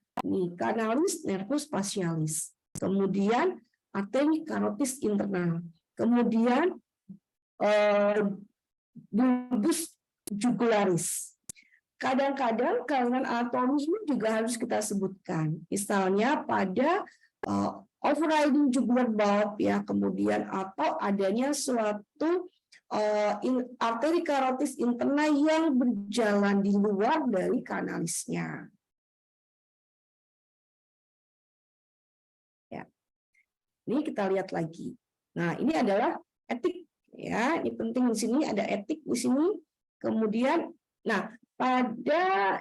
canalis nervus facialis, kemudian arteri carotis internal, kemudian bulbus jugularis. Kadang-kadang kelainan anatomi ini juga harus kita sebutkan. Misalnya pada overriding jugular bulb, ya, kemudian atau adanya suatu arteri carotis internal yang berjalan di luar dari kanalisnya. Ya. Ini kita lihat lagi. Nah, ini adalah etik, ya. Ini penting di sini, ada etik di sini. Kemudian, nah, pada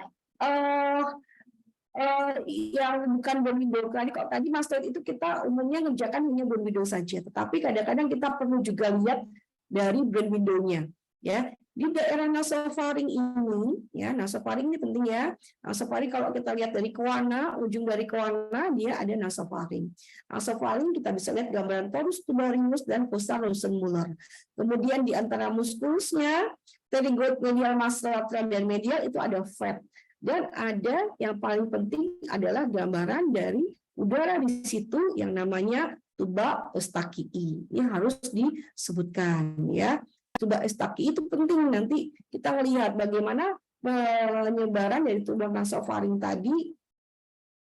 yang bukan bone window, kalau tadi mastoid itu kita umumnya ngerjakan hanya bone window saja, tetapi kadang-kadang kita perlu juga lihat dari brain window-nya, ya. Di daerah nasofaring ini, ya nasofaring ini penting ya. Nasofaring kalau kita lihat dari koana, ujung dari koana dia ada nasofaring. Nasofaring kita bisa lihat gambaran torus tubarius dan fossa Rosenmuller. Kemudian di antara muskulusnya, pterygoid medial, muscle lateral dan medial itu ada fat. Dan ada yang paling penting adalah gambaran dari udara di situ yang namanya tuba Eustachii. Ini harus disebutkan ya. Tuba Eustachii itu penting, nanti kita melihat bagaimana penyebaran dari tuba nasofaring tadi,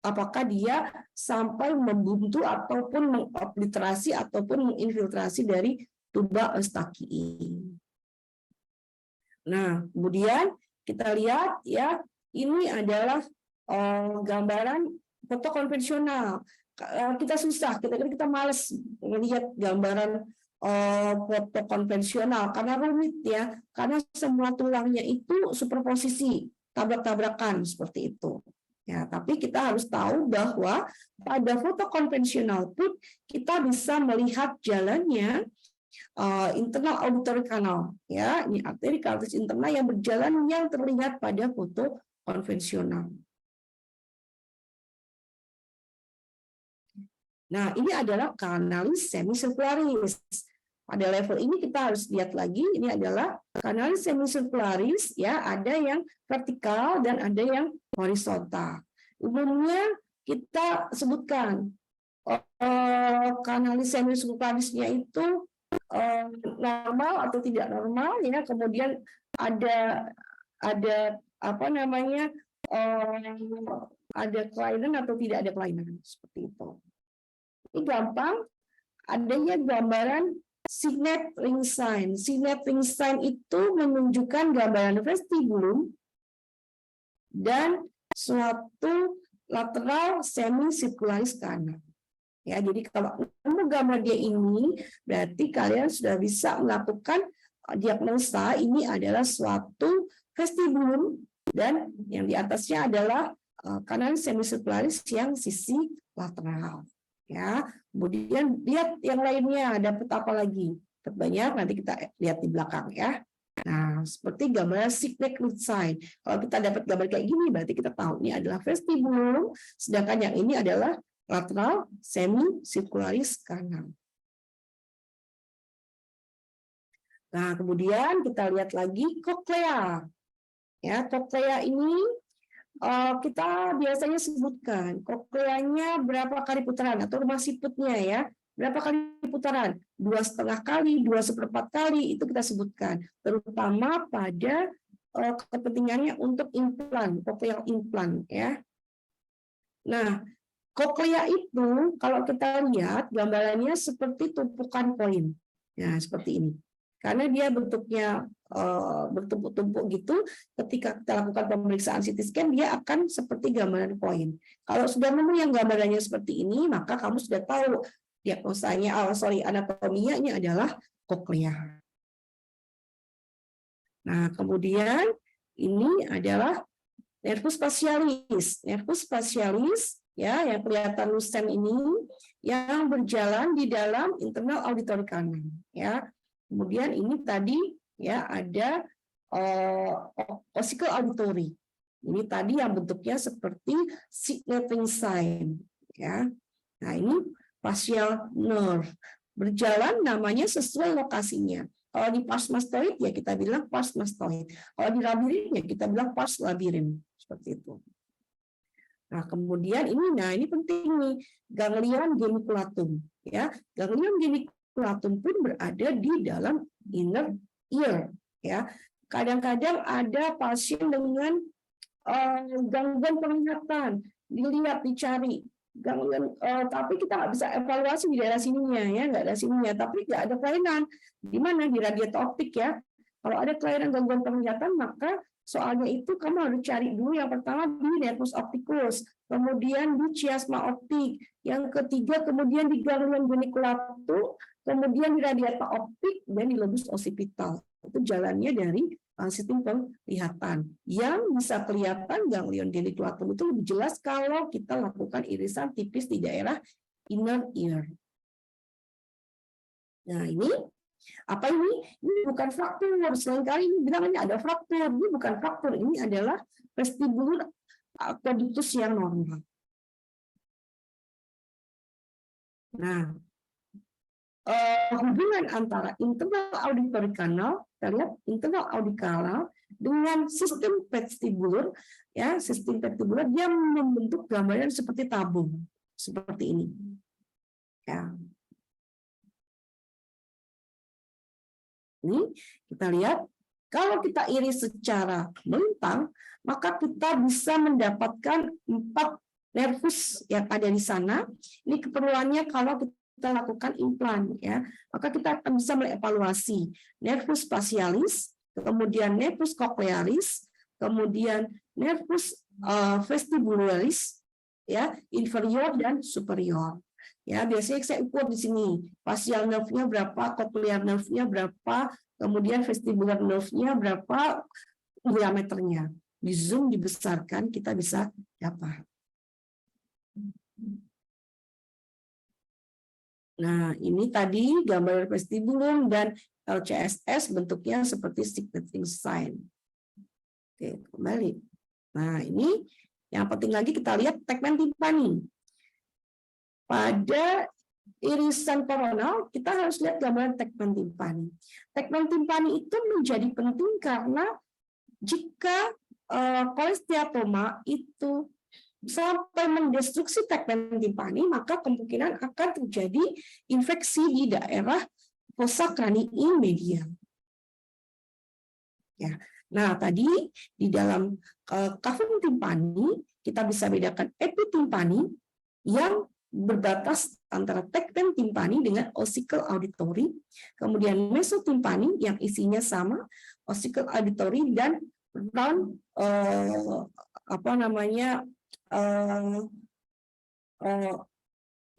apakah dia sampai membuntu ataupun mengobliterasi ataupun menginfiltrasi dari tuba Eustachii. Nah, kemudian kita lihat ya, ini adalah gambaran foto konvensional. Kita susah, kita malas melihat gambaran foto konvensional karena rumit ya, karena semua tulangnya itu superposisi, tabrak-tabrakan seperti itu. Ya, tapi kita harus tahu bahwa pada foto konvensional pun kita bisa melihat jalannya internal auditory canal, ya, ini arteri carotid internal yang berjalan yang terlihat pada foto konvensional. Nah, ini adalah kanalis semicircularis. Pada level ini kita harus lihat lagi, ini adalah kanalis semicircularis, ya, ada yang vertikal dan ada yang horizontal. Umumnya kita sebutkan kanalis semicircularisnya itu normal atau tidak normal, ya. Kemudian ada apa namanya, ada kelainan atau tidak ada kelainan seperti itu. Ini gampang, adanya gambaran signet ring sign. Signet ring sign itu menunjukkan gambaran vestibulum dan suatu lateral semicircularis kanan. Ya, jadi kalau nemu gambar dia ini, berarti kalian sudah bisa melakukan diagnosa ini adalah suatu vestibulum dan yang di atasnya adalah kanan semicircularis yang sisi lateral. Ya, kemudian lihat yang lainnya, dapat apa lagi? Dapat banyak, nanti kita lihat di belakang ya. Nah, seperti gambar signet ring sign. Kalau kita dapat gambar kayak gini, berarti kita tahu ini adalah vestibulum, sedangkan yang ini adalah lateral semicircularis kanan. Nah, kemudian kita lihat lagi koklea. Ya, koklea ini kita biasanya sebutkan kokleanya berapa kali putaran atau rumah siputnya ya, berapa kali putaran, 2,5 kali, 2/4 kali, itu kita sebutkan, terutama pada kepentingannya untuk implan, cochlear implant ya. Nah, koklea itu kalau kita lihat gambarannya seperti tumpukan koin, ya seperti ini. Karena dia bentuknya bertumpuk-tumpuk gitu, ketika kita lakukan pemeriksaan CT scan, dia akan seperti gambaran koin. Kalau sudah nemu yang gambarannya seperti ini, maka kamu sudah tahu diagnosanya, anatominya ini adalah koklea. Nah, kemudian ini adalah nervus facialis. Nervus facialis ya, yang kelihatan lusen ini yang berjalan di dalam internal auditory kanan ya. Kemudian ini tadi ya ada ossicle auditory. Ini tadi yang bentuknya seperti signet ring sign ya. Nah, ini facial nerve. Berjalan namanya sesuai lokasinya. Kalau di pars mastoid ya kita bilang pars mastoid. Kalau di labirin ya kita bilang pars labirin, seperti itu. Nah, kemudian ini penting nih, ganglion geniculatum ya. Ganglion geniculatum pun berada di dalam inner ear ya. Kadang-kadang ada pasien dengan gangguan penglihatan, dilihat, dicari ganglion, tapi kita nggak bisa evaluasi di daerah sininya ya, nggak ada sininya, tapi nggak ada kelainan. Di mana? Di radiator optik ya. Kalau ada kelainan gangguan penglihatan, maka soalnya itu kamu harus cari dulu yang pertama di nervus opticus, kemudian di chiasma optik, yang ketiga kemudian di ganglion geniculatum, kemudian di radiator optik dan di lobus occipital. Itu jalannya dari sistem penglihatan. Yang bisa kelihatan ganglion geniculatum itu lebih jelas kalau kita lakukan irisan tipis di daerah inner ear. Nah, ini Apa ini? Ini bukan fraktur. Seringkali ini bilangnya ada fraktur. Ini bukan fraktur. Ini adalah vestibular aqueductus yang normal. Nah, hubungan antara internal auditory canal, kita lihat internal auditory canal dengan sistem vestibular, ya, sistem vestibular dia membentuk gambaran seperti tabung, seperti ini. Ya. Ini kita lihat, kalau kita iris secara melintang, maka kita bisa mendapatkan 4 nervus yang ada di sana. Ini keperluannya kalau kita lakukan implan, ya, maka kita akan bisa mengevaluasi nervus facialis, kemudian nervus cochlearis, kemudian nervus vestibularis, ya, inferior dan superior. Ya, biasanya saya ukur di sini, facial nerve-nya berapa, cochlear nerve-nya berapa, kemudian vestibular nerve-nya berapa, diameternya. Di zoom dibesarkan, kita bisa dapat. Nah, ini tadi gambar vestibulum dan LCSS bentuknya seperti signature sign. Oke, kembali. Nah, ini yang penting lagi kita lihat tegmen timpani. Pada irisan koronal, kita harus lihat gambaran tegmen timpani. Tegmen timpani itu menjadi penting karena jika kolesteatoma itu sampai mendestruksi tegmen timpani, maka kemungkinan akan terjadi infeksi di daerah fossa cranii medial. Ya. Nah, tadi di dalam cavum timpani kita bisa bedakan epitimpani yang berbatas antara tegmen timpani dengan ossicle auditory, kemudian mesotimpani yang isinya sama, ossicle auditory dan round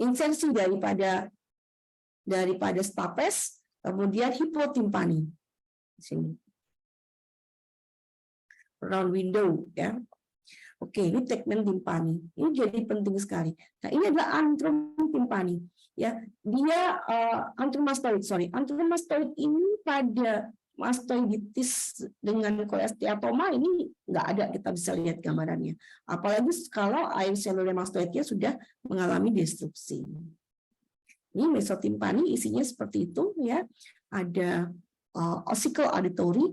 insensi daripada stapes, kemudian hipotimpani di sini. Round window, ya. Oke, ini tegmen timpani. Ini jadi penting sekali. Nah, ini adalah antrum timpani. Ya, dia antrumastoid. Antrumastoid ini pada mastoiditis dengan kolesteatoma ini nggak ada, kita bisa lihat gambarannya. Apalagi kalau air seluler mastoidnya sudah mengalami destruksi. Ini mesotimpani isinya seperti itu, ya. Ada ossicle auditory,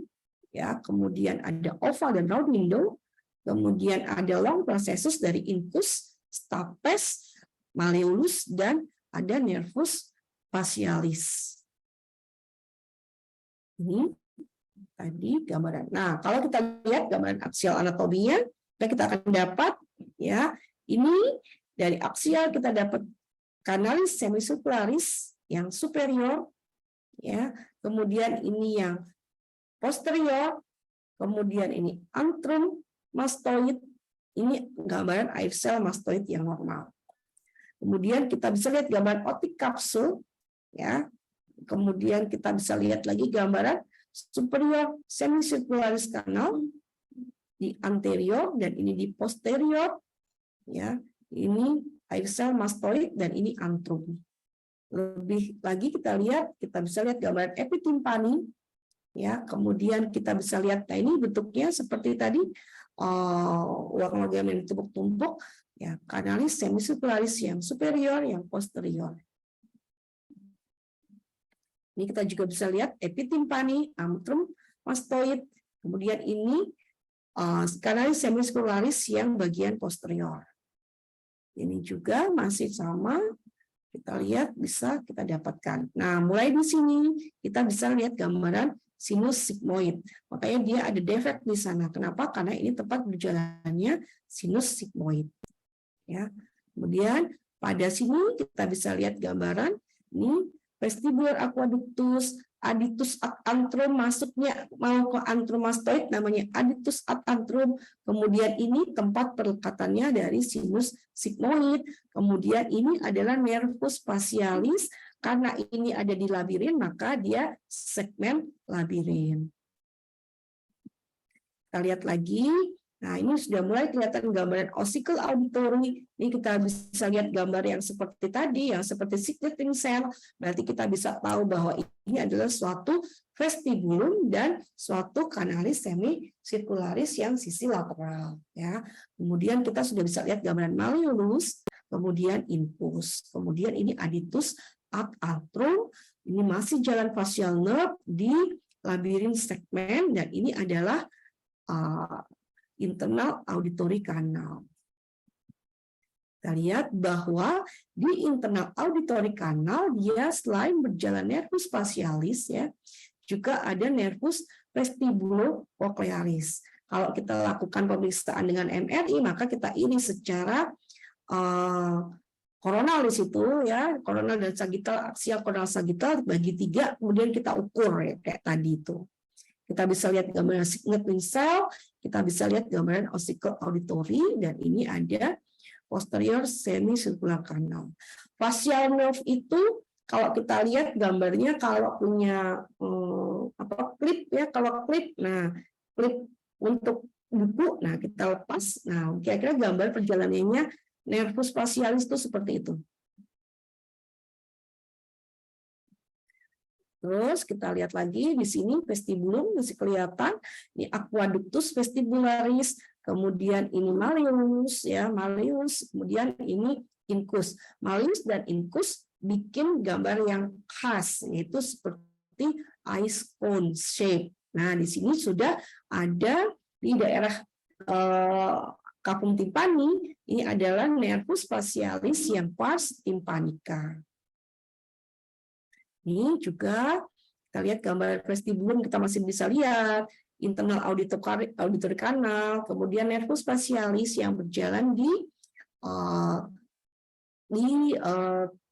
ya, kemudian ada oval dan round window. Kemudian ada long processus dari incus, stapes, malleolus, dan ada nervus facialis. Ini tadi gambaran. Nah, kalau kita lihat gambaran aksial anatominya, kita akan dapat, ya, ini dari aksial kita dapat kanalis semicircularis yang superior, ya, kemudian ini yang posterior, kemudian ini antrum mastoid, ini gambaran air sel mastoid yang normal. Kemudian kita bisa lihat gambaran otic kapsul, ya. Kemudian kita bisa lihat lagi gambaran superior semicircularis canal di anterior dan ini di posterior, ya. Ini air sel mastoid dan ini antrum. Lebih lagi kita lihat, kita bisa lihat gambaran epitimpani, ya. Kemudian kita bisa lihat, nah ini bentuknya seperti tadi. Uang logam yang ditumpuk-tumpuk, ya, kanalis semicircularis yang superior, yang posterior. Ini kita juga bisa lihat epitimpani, antrum mastoid, kemudian ini kanalis semicircularis yang bagian posterior. Ini juga masih sama, kita lihat bisa kita dapatkan. Nah, mulai di sini kita bisa lihat gambaran sinus sigmoid. Makanya dia ada defek di sana. Kenapa? Karena ini tempat berjalannya sinus sigmoid. Ya. Kemudian pada sini kita bisa lihat gambaran ini vestibular aqueductus, aditus ad antrum, masuknya mau ke antrumastoid namanya aditus ad antrum. Kemudian ini tempat perlekatannya dari sinus sigmoid. Kemudian ini adalah nervus facialis. Karena ini ada di labirin, maka dia segmen labirin. Kita lihat lagi. Nah, ini sudah mulai kelihatan gambaran ossicle auditory. Ini kita bisa lihat gambar yang seperti tadi, yang seperti secreting cell. Berarti kita bisa tahu bahwa ini adalah suatu vestibulum dan suatu kanalis semicircularis yang sisi lateral. Ya. Kemudian kita sudah bisa lihat gambaran malleolus, kemudian infus. Kemudian ini aditus ad altrum. Ini masih jalan facial nerve di labirin segmen, dan ini adalah internal auditory canal. Kita lihat bahwa di internal auditory canal dia selain berjalan nervus facialis ya, juga ada nervus vestibulocochlearis. Kalau kita lakukan pemeriksaan dengan MRI, maka kita ini secara koronal di situ ya, koronal dan sagittal, aksial koronal sagittal bagi 3, kemudian kita ukur ya, kayak tadi itu. Kita bisa lihat gambaran signature cell, kita bisa lihat gambaran ossicle auditory, dan ini ada posterior semicircular canal. Facial nerve itu kalau kita lihat gambarnya, kalau punya klip ya, kalau klip, nah klip untuk buku, nah kita lepas, nah kira-kira gambar perjalanannya nervus facialis itu seperti itu. Terus kita lihat lagi di sini vestibulum masih kelihatan, ini aqueductus vestibularis, kemudian ini malleus ya, malleus, kemudian ini incus. Malleus dan incus bikin gambar yang khas, yaitu seperti ice cone shape. Nah, di sini sudah ada di daerah capum tympani, ini adalah nervus facialis yang pars tympanica. Ini juga kita lihat gambar vestibulum, kita masih bisa lihat internal auditory canal, kemudian nervus facialis yang berjalan di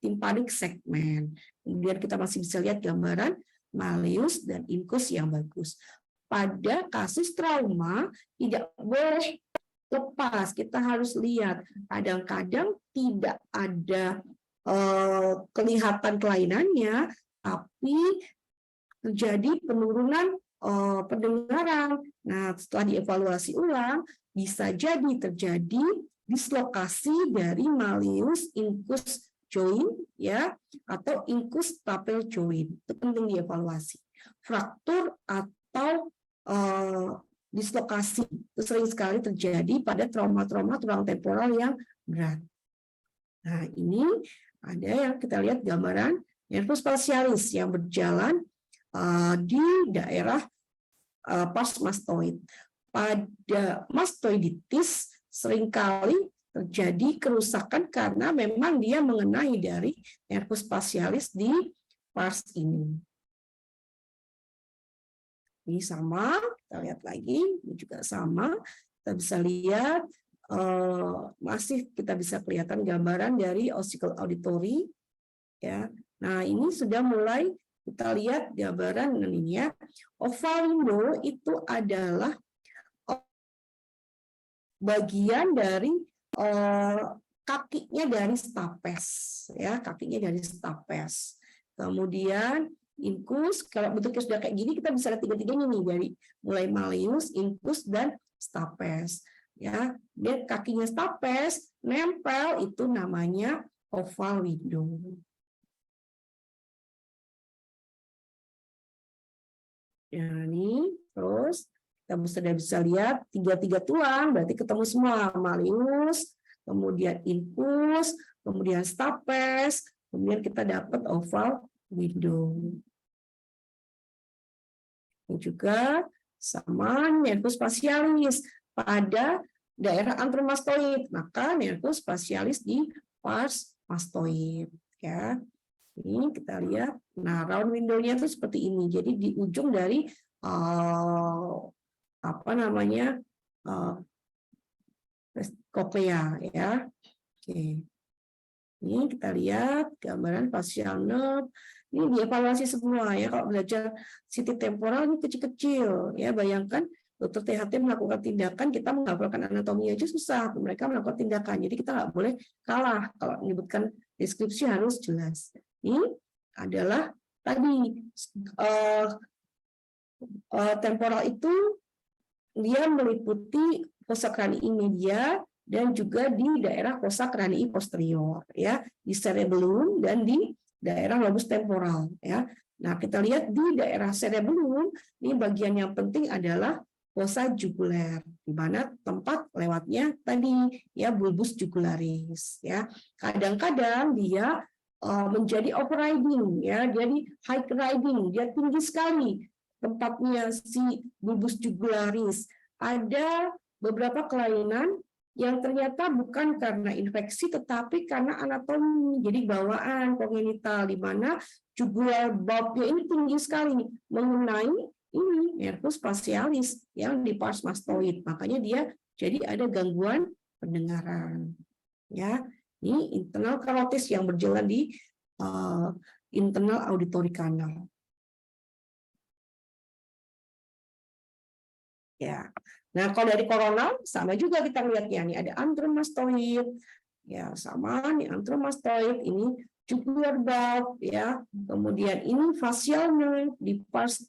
tympanic segment. Kemudian kita masih bisa lihat gambaran malleus dan incus yang bagus. Pada kasus trauma tidak boleh lepas, kita harus lihat. Kadang-kadang tidak ada kelihatan kelainannya, tapi terjadi penurunan pendengaran. Nah, setelah dievaluasi ulang, bisa jadi terjadi dislokasi dari malleus incus joint ya, atau incus tapel joint. Itu penting dievaluasi. Fraktur atau dislokasi itu sering sekali terjadi pada trauma-trauma tulang temporal yang berat. Nah, ini ada yang kita lihat gambaran nervus facialis yang berjalan di daerah pars mastoid. Pada mastoiditis seringkali terjadi kerusakan karena memang dia mengenai dari nervus facialis di pars ini. Ini sama, kita lihat lagi, ini juga sama. Kita bisa lihat masih kita bisa kelihatan gambaran dari ossicle auditory ya. Nah, ini sudah mulai kita lihat gambaran ini ya. Oval window itu adalah bagian dari kakinya dari stapes ya, kakinya dari stapes. Kemudian incus, kalau bentuknya sudah kayak gini kita bisa lihat tiga-tiganya nih, dari mulai malleus, incus dan stapes. Ya, dia kakinya stapes nempel, itu namanya oval window. Ya, ini terus kita sudah bisa lihat tiga tulang, berarti ketemu semua, malleus, kemudian incus, kemudian stapes, kemudian kita dapat oval window. Ini juga sama nervus facialis pada daerah antromastoid, maka nervus facialis di pars mastoid ya. Ini kita lihat, nah round window-nya itu seperti ini, jadi di ujung dari koklea ya. Oke. Ini kita lihat gambaran facial nerve. Ini dievaluasi semua ya, kalau belajar CT temporal ini kecil-kecil ya, bayangkan dokter THT melakukan tindakan, kita menghafalkan anatomi aja susah, mereka melakukan tindakan. Jadi kita nggak boleh kalah, kalau menyebutkan deskripsi harus jelas. Ini adalah tadi temporal itu dia meliputi fossa cranii media dan juga di daerah fossa cranii posterior, ya, di cerebellum dan di daerah lobus temporal, ya. Nah, kita lihat di daerah cerebellum, ini bagian yang penting adalah fossa jugular, di mana tempat lewatnya tadi, ya, bulbus jugularis, ya. Kadang-kadang dia menjadi overriding, ya, jadi high riding, dia tinggi sekali tempatnya si bulbus jugularis. Ada beberapa kelainan yang ternyata bukan karena infeksi tetapi karena anatomi, jadi bawaan kongenital, di mana jugular bulbnya ini tinggi sekali mengenai ini nervus facialis yang di pars mastoid, makanya dia jadi ada gangguan pendengaran, ya. Ini internal carotis yang berjalan di internal auditory canal. Ya. Nah, kalau dari koronal sama juga kita lihatnya nih, ada antromastoid, ya, sama nih antromastoid, ini jugular bulb, ya. Kemudian ini facial nerve di pars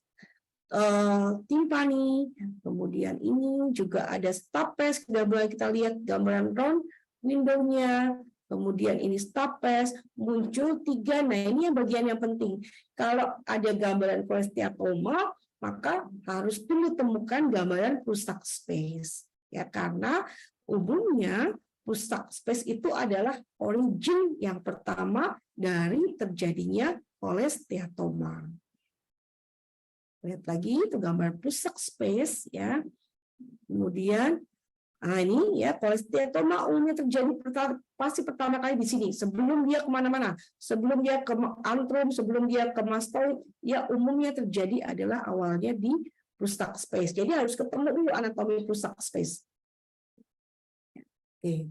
timpani. Kemudian ini juga ada stapes, sudah boleh kita lihat gambaran round window-nya. Kemudian ini stapes, muncul 3. Nah, ini yang bagian yang penting. Kalau ada gambaran cholesteatoma, maka harus dulu temukan gambaran Prusak space. Ya, karena umumnya Prusak space itu adalah origin yang pertama dari terjadinya cholesteatoma. Lihat lagi itu gambar Prusak space, ya. Kemudian ini, ya, cholesteatoma umumnya terjadi pasti pertama kali di sini, sebelum dia kemana-mana, sebelum dia ke antrum, sebelum dia ke mastoid, ya umumnya terjadi adalah awalnya di Prusak space. Jadi harus ketemu dulu anatomi Prusak space. Oke.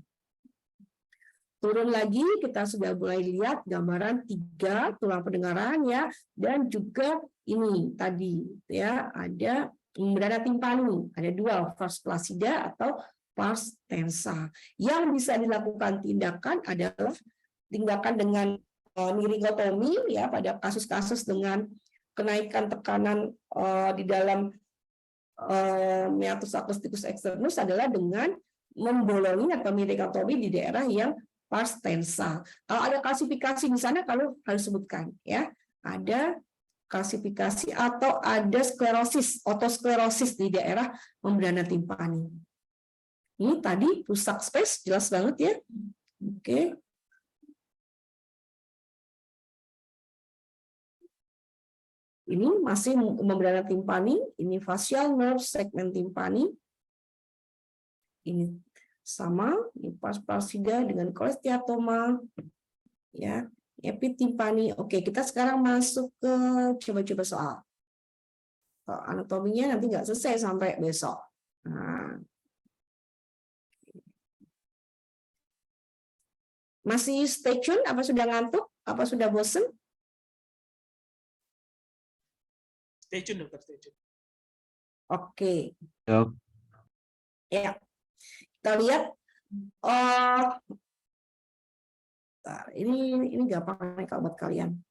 Turun lagi, kita sudah mulai lihat gambaran 3 tulang pendengaran, ya, dan juga ini tadi, ya, ada membrana timpani, ada 2, pars flaccida atau pars tensa. Yang bisa dilakukan tindakan adalah tindakan dengan niringotomi, ya, pada kasus-kasus dengan kenaikan tekanan di dalam meatus acousticus externus adalah dengan membolongi atau niringotomi di daerah yang pars tensa. Kalau ada klasifikasi di sana, kalau harus sebutkan, ya, ada klasifikasi atau ada sklerosis, otosklerosis di daerah membrana timpani. Ini tadi Prusak space jelas banget, ya. Oke. Ini masih membrana timpani, ini facial nerve segmen timpani. Ini sama, ini pars flaccida dengan cholesteatoma, ya, epitimpani. Oke, kita sekarang masuk ke coba-coba soal. Anatominya nanti nggak selesai sampai besok. Nah. Masih stay tune? Apa sudah ngantuk? Apa sudah bosen? Stay tune, dokter. Stay tune. Oke. Dok. Ya. Kita lihat. Ini gampang nih kalau buat kalian.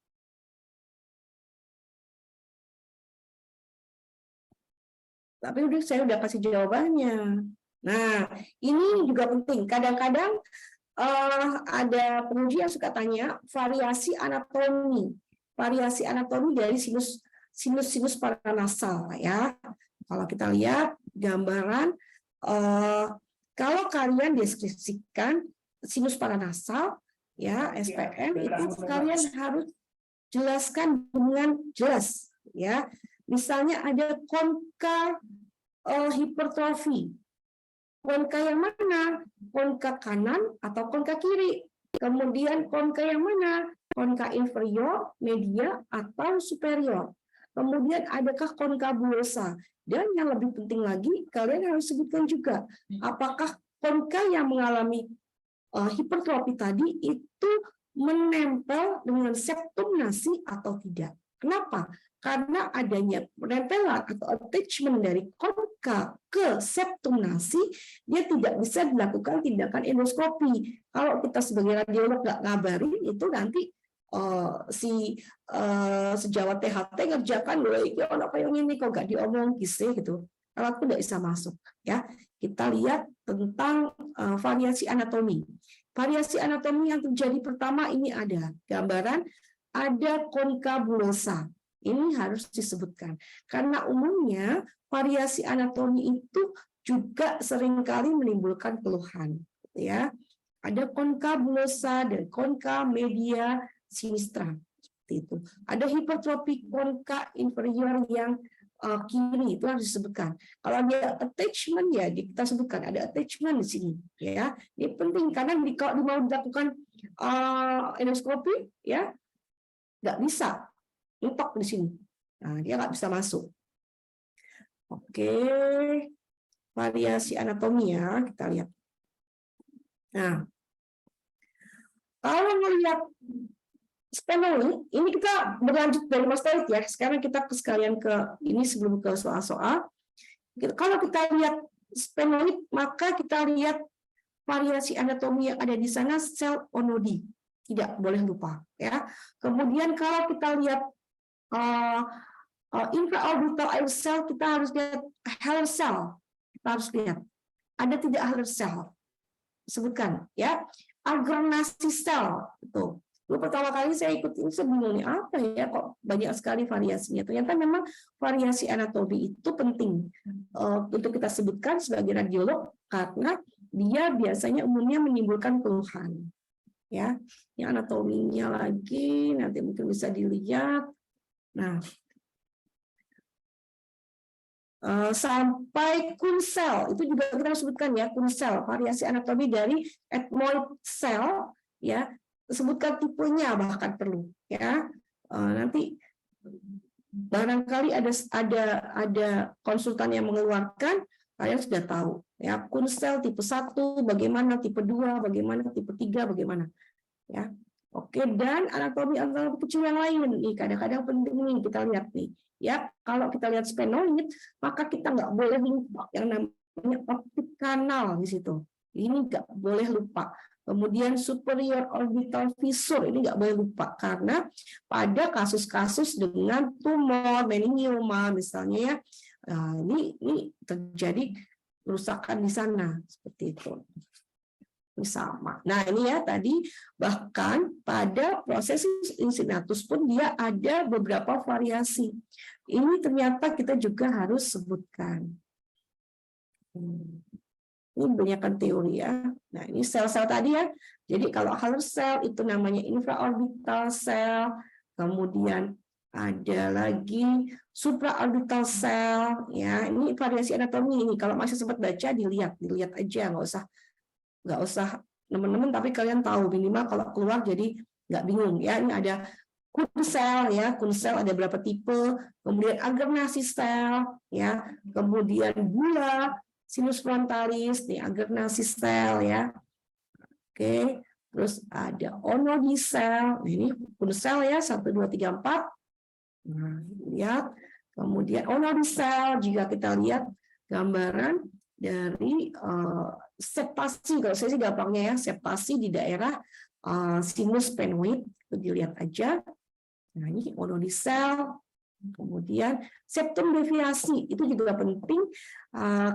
Tapi saya udah kasih jawabannya. Nah, ini juga penting. Kadang-kadang ada penguji yang suka tanya variasi anatomi dari sinus paranasal, ya. Kalau kita lihat gambaran, kalau kalian deskripsikan sinus paranasal, ya, SPM itu kalian harus jelaskan dengan jelas, ya. Misalnya ada konka hipertrofi. Konka yang mana? Konka kanan atau konka kiri? Kemudian konka yang mana? Konka inferior, media, atau superior? Kemudian adakah konka bulsa? Dan yang lebih penting lagi, kalian harus sebutkan juga apakah konka yang mengalami hipertrofi tadi itu menempel dengan septum nasi atau tidak. Kenapa? Karena adanya penempelan atau attachment dari konka ke septum nasi, dia tidak bisa dilakukan tindakan endoskopi. Kalau kita sebagai radiolog nggak ngabarin, itu nanti sejawat THT ngerjakan, loh, ini apa yang ini kok nggak diomong kisah gitu. alatku tidak bisa masuk. Ya, kita lihat tentang variasi anatomi. Variasi anatomi yang terjadi pertama ini ada gambaran, ada konkabulosa. Ini harus disebutkan karena umumnya variasi anatomi itu juga seringkali menimbulkan keluhan. Ya, ada konkabulosa dan konka media sinistra. Seperti itu. Ada hipertrofi konka inferior yang kiri, itu harus disebutkan. Kalau ada attachment ya kita sebutkan ada attachment di sini. Ya, ini penting karena kalau mau dilakukan endoskopi ya nggak bisa mentok di sini. Nah, dia nggak bisa masuk. Oke, variasi anatomi ya kita lihat. Nah, kalau melihat sphenoid, ini kita berlanjut dari mastoid ya. Sekarang kita sekalian ke ini sebelum ke soal-soal. Kalau kita lihat sphenoid, maka kita lihat variasi anatomi yang ada di sana sel onodi. Tidak boleh lupa ya. Kemudian kalau kita lihat infraorbital air cell, kita harus lihat Haller cell. Kita harus lihat ada tidak Haller cell. Sebutkan ya. Agranasi cell itu. Dulu pertama kali saya ikut ini sebelumnya apa ya kok banyak sekali variasinya. Ternyata memang variasi anatomi itu penting untuk kita sebutkan sebagai radiolog karena dia biasanya umumnya menimbulkan keluhan. Ya, ini anatominya lagi nanti mungkin bisa dilihat. Nah, sampai kunsel itu juga kita sebutkan ya, kunsel variasi anatomi dari ethmoid cell ya, sebutkan tipenya bahkan perlu ya. Nanti barangkali ada konsultan yang mengeluarkan, kalian sudah tahu ya, kunsel tipe 1 bagaimana, tipe 2 bagaimana, tipe 3 bagaimana ya. Oke, dan anatomi kecil yang lain nih kadang-kadang penting nih kita lihat nih ya. Kalau kita lihat sphenoid maka kita nggak boleh lupa yang namanya optic kanal di situ, ini nggak boleh lupa. Kemudian superior orbital fissure ini nggak boleh lupa karena pada kasus-kasus dengan tumor meningioma misalnya ya, ini terjadi kerusakan di sana seperti itu. Ini sama. Nah ini ya tadi bahkan pada proses insinatus pun dia ada beberapa variasi. Ini ternyata kita juga harus sebutkan. Ini banyakkan teori ya. Nah ini sel-sel tadi ya. Jadi kalau Haller cell itu namanya infraorbital cell. Kemudian ada lagi supraorbital cell. Ya ini variasi anatomi ini. Kalau masih sempat baca dilihat aja, nggak usah teman-teman. Tapi kalian tahu minimal kalau keluar jadi nggak bingung ya. Ini ada kunsel ya, kunsel ada berapa tipe. Kemudian agernasi cell ya. Kemudian gula sinus frontalis, nih agernasi sel ya. Oke, terus ada onodi sel. Nah, ini kunsel ya 1 2 3 4. Nah, lihat. Kemudian onodi sel jika kita lihat gambaran dari septasi, kalau saya sih gampangnya ya, septasi di daerah sinus sphenoid, itu dilihat aja. Nah, ini onodi sel. Kemudian septum deviasi itu juga penting.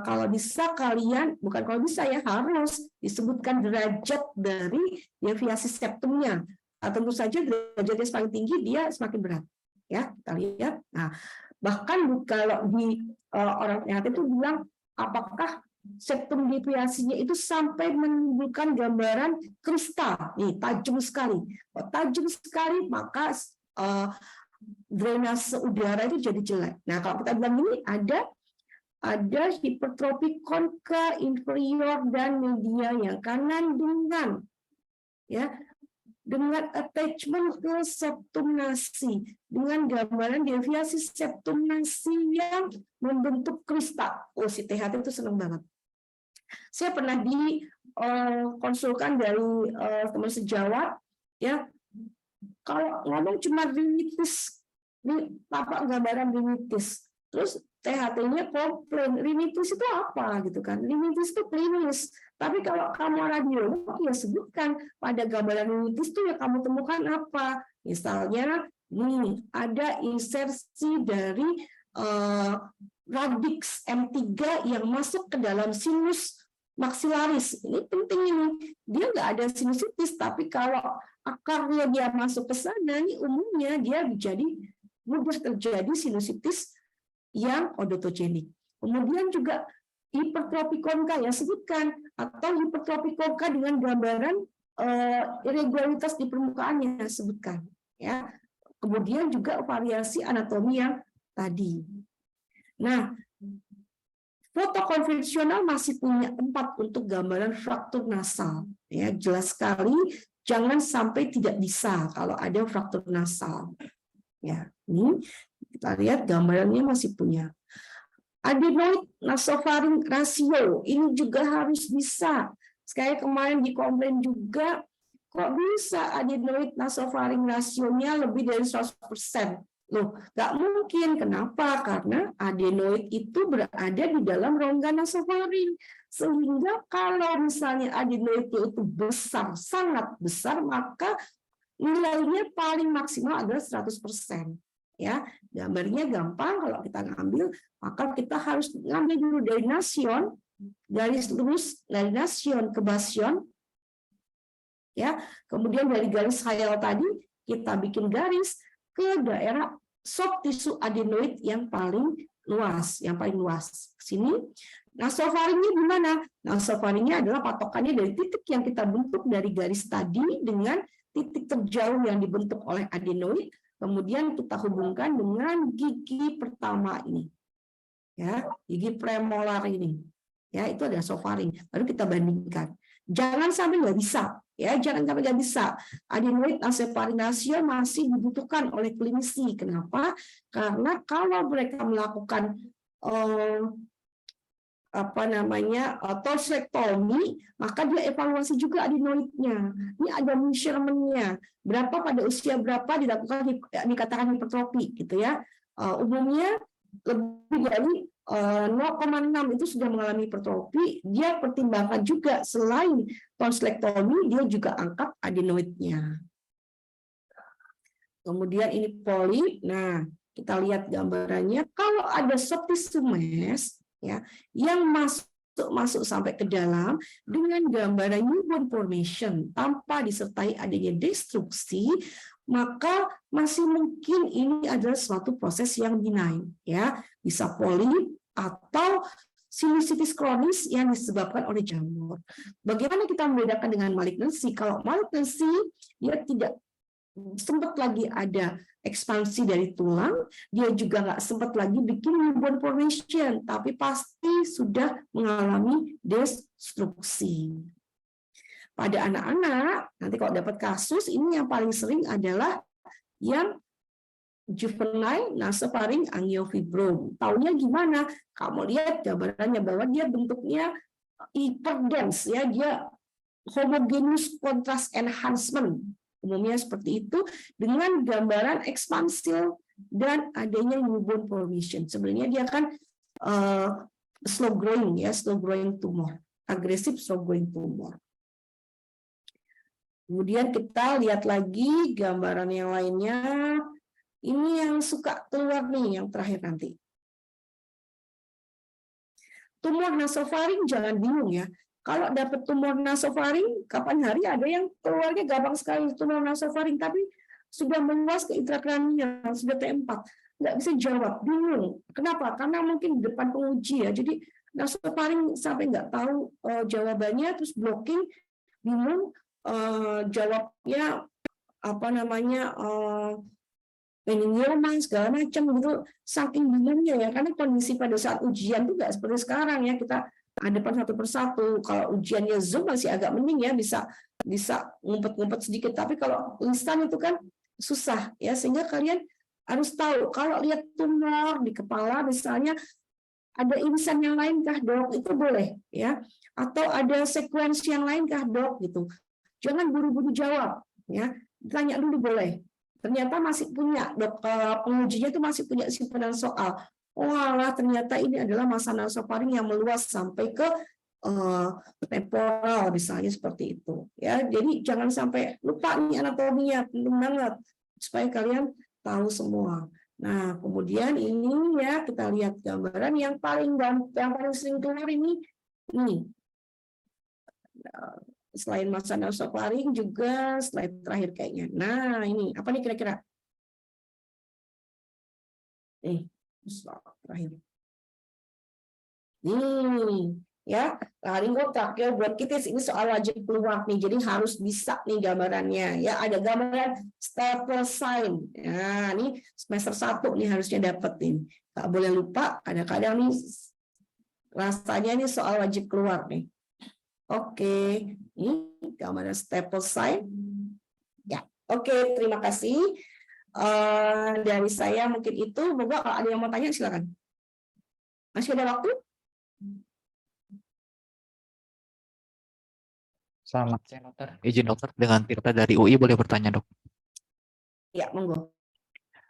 Kalau bisa kalian, bukan kalau bisa ya, harus disebutkan derajat dari deviasi septumnya. Tentu saja derajatnya semakin tinggi dia semakin berat. Ya, kita lihat. Nah, bahkan kalau di orang THT itu bilang apakah septum deviasinya itu sampai menimbulkan gambaran kristal. Nih, tajam sekali. Kalau tajam sekali maka drainase udara itu jadi jelek. Nah, kalau kita bilang ini ada hipertrofi konka inferior dan media yang kanan dengan attachment ke septum nasi, dengan gambaran deviasi septum nasi yang membentuk kristal. Oh, si THT itu senang banget. Saya pernah dikonsulkan dari teman sejawat ya. Kalau ngomong cuma rinitis, ini tampak gambaran rinitis. Terus THT-nya komplain, rinitis itu apa gitu kan? Rinitis itu klinis. Tapi kalau kamu radiolog ya sebutkan pada gambaran rinitis itu ya kamu temukan apa? Misalnya nih ada insersi dari radix M3 yang masuk ke dalam sinus maksilaris. Ini penting ini. Dia nggak ada sinusitis, tapi kalau akarnya dia masuk ke sana, ini umumnya dia mudah terjadi sinusitis yang odotogenik. Kemudian juga hipertrofi konka ya sebutkan, atau hipertrofi konka dengan gambaran irregularitas di permukaannya sebutkan. Ya. Kemudian juga variasi anatomi yang tadi. Nah, foto konvensional masih punya 4 untuk gambaran fraktur nasal. Ya, jelas sekali, jangan sampai tidak bisa kalau ada fraktur nasal. Ya, ini kita lihat gambarannya masih punya. Adenoid nasofaring ratio ini juga harus bisa. Sekali kemarin di komplain juga, kok bisa adenoid nasofaring rasionya lebih dari 100%? Loh, nggak mungkin. Kenapa? Karena adenoid itu berada di dalam rongga nasofaring. Sehingga kalau misalnya adenoid itu besar, sangat besar, maka nilainya paling maksimal adalah 100%. Ya, gambarnya gampang. Kalau kita ngambil, maka kita harus ngambil dulu dari nasion, garis lurus dari nasion ke basion. Ya, kemudian dari garis khayal tadi kita bikin garis ke daerah soft tissue adenoid yang paling luas, Sini, nasofaringnya di mana? Nasofaringnya adalah patokannya dari titik yang kita bentuk dari garis tadi dengan titik terjauh yang dibentuk oleh adenoid, kemudian kita hubungkan dengan gigi pertama ini, ya, gigi premolar ini, ya, itu adalah nasofaring. Lalu kita bandingkan. Jangan sampai nggak bisa. Ya, jangan sampai nggak bisa. Adenoid nasofaring ratio masih dibutuhkan oleh klinisi. Kenapa? Karena kalau mereka melakukan tonsilektomi, maka dia evaluasi juga adenoidnya. Ini ada measurement-nya. Berapa pada usia berapa dilakukan dikatakan hipertrofi gitu ya. Umumnya lebih dari 0,6 itu sudah mengalami hipertrofi. Dia pertimbangkan juga selain tonsilektomi, dia juga angkat adenoidnya. Kemudian ini polip. Nah, kita lihat gambarannya. Kalau ada soft tissue mass ya, yang masuk sampai ke dalam dengan gambaran newborn formation tanpa disertai adanya destruksi, maka masih mungkin ini adalah suatu proses yang benign, ya, bisa polip atau sinusitis kronis yang disebabkan oleh jamur. Bagaimana kita membedakan dengan malignansi? Kalau malignansi dia tidak sempat lagi ada ekspansi dari tulang, dia juga nggak sempat lagi bikin newborn formation, tapi pasti sudah mengalami destruksi. Pada anak-anak, nanti kalau dapat kasus, ini yang paling sering adalah yang juvenile nasofaring angiofibrom. Taunya gimana? Kamu lihat gambarannya bahwa dia bentuknya hyperdense, ya, dia homogeneous contrast enhancement. Umumnya seperti itu dengan gambaran ekspansil dan adanya newborn formation. Sebenarnya dia kan slow growing, ya, slow growing tumor, agresif slow growing tumor. Kemudian kita lihat lagi gambaran yang lainnya. Ini yang suka keluar nih, yang terakhir nanti. Tumor nasofaring jangan bingung ya. Kalau dapat tumor nasofaring, kapan hari ada yang keluarnya gampang sekali tumor nasofaring, tapi sudah meluas ke intrakranial, sudah T4. Nggak bisa jawab, bingung. Kenapa? Karena mungkin di depan penguji ya. Jadi nasofaring sampai nggak tahu jawabannya, terus blocking, bingung. Jawabnya apa namanya meningioma segala macam gitu, saking bingungnya ya, karena kondisi pada saat ujian juga seperti sekarang ya, kita hadapan satu persatu. Kalau ujiannya Zoom masih agak mending ya, bisa ngumpet-ngumpet sedikit, tapi kalau instan itu kan susah ya, sehingga kalian harus tahu kalau lihat tumor di kepala misalnya ada irisan yang lain kah dok, itu boleh ya, atau ada sekuensi yang lain kah dok gitu. Jangan buru-buru jawab, ya. Tanya dulu boleh. Ternyata masih punya, pengujinya itu masih punya simpanan soal. Oh alah, ternyata ini adalah masa nasofaring yang meluas sampai ke temporal misalnya seperti itu. Ya, jadi jangan sampai lupa nih anatominya, penting banget supaya kalian tahu semua. Nah, kemudian ini ya kita lihat gambaran yang paling sering keluar ini. Selain masa nasofaring juga slide terakhir kayaknya. Nah, ini apa nih kira-kira? Terakhir. Ya, laryngobronchitis ini soal wajib keluar nih, jadi harus bisa nih gambarannya. Ya, ada gambaran staple sign. Nah, ini semester 1 nih harusnya dapat nih. Nggak boleh lupa, kadang-kadang nih rasanya ini soal wajib keluar nih. Oke, ini gambaran staple sign. Ya, oke, terima kasih. Dari saya mungkin itu. Moga kalau ada yang mau tanya silakan. Masih ada waktu? Selamat siang dokter. Izin dokter, dengan Tirta dari UI boleh bertanya dok? Ya, monggo.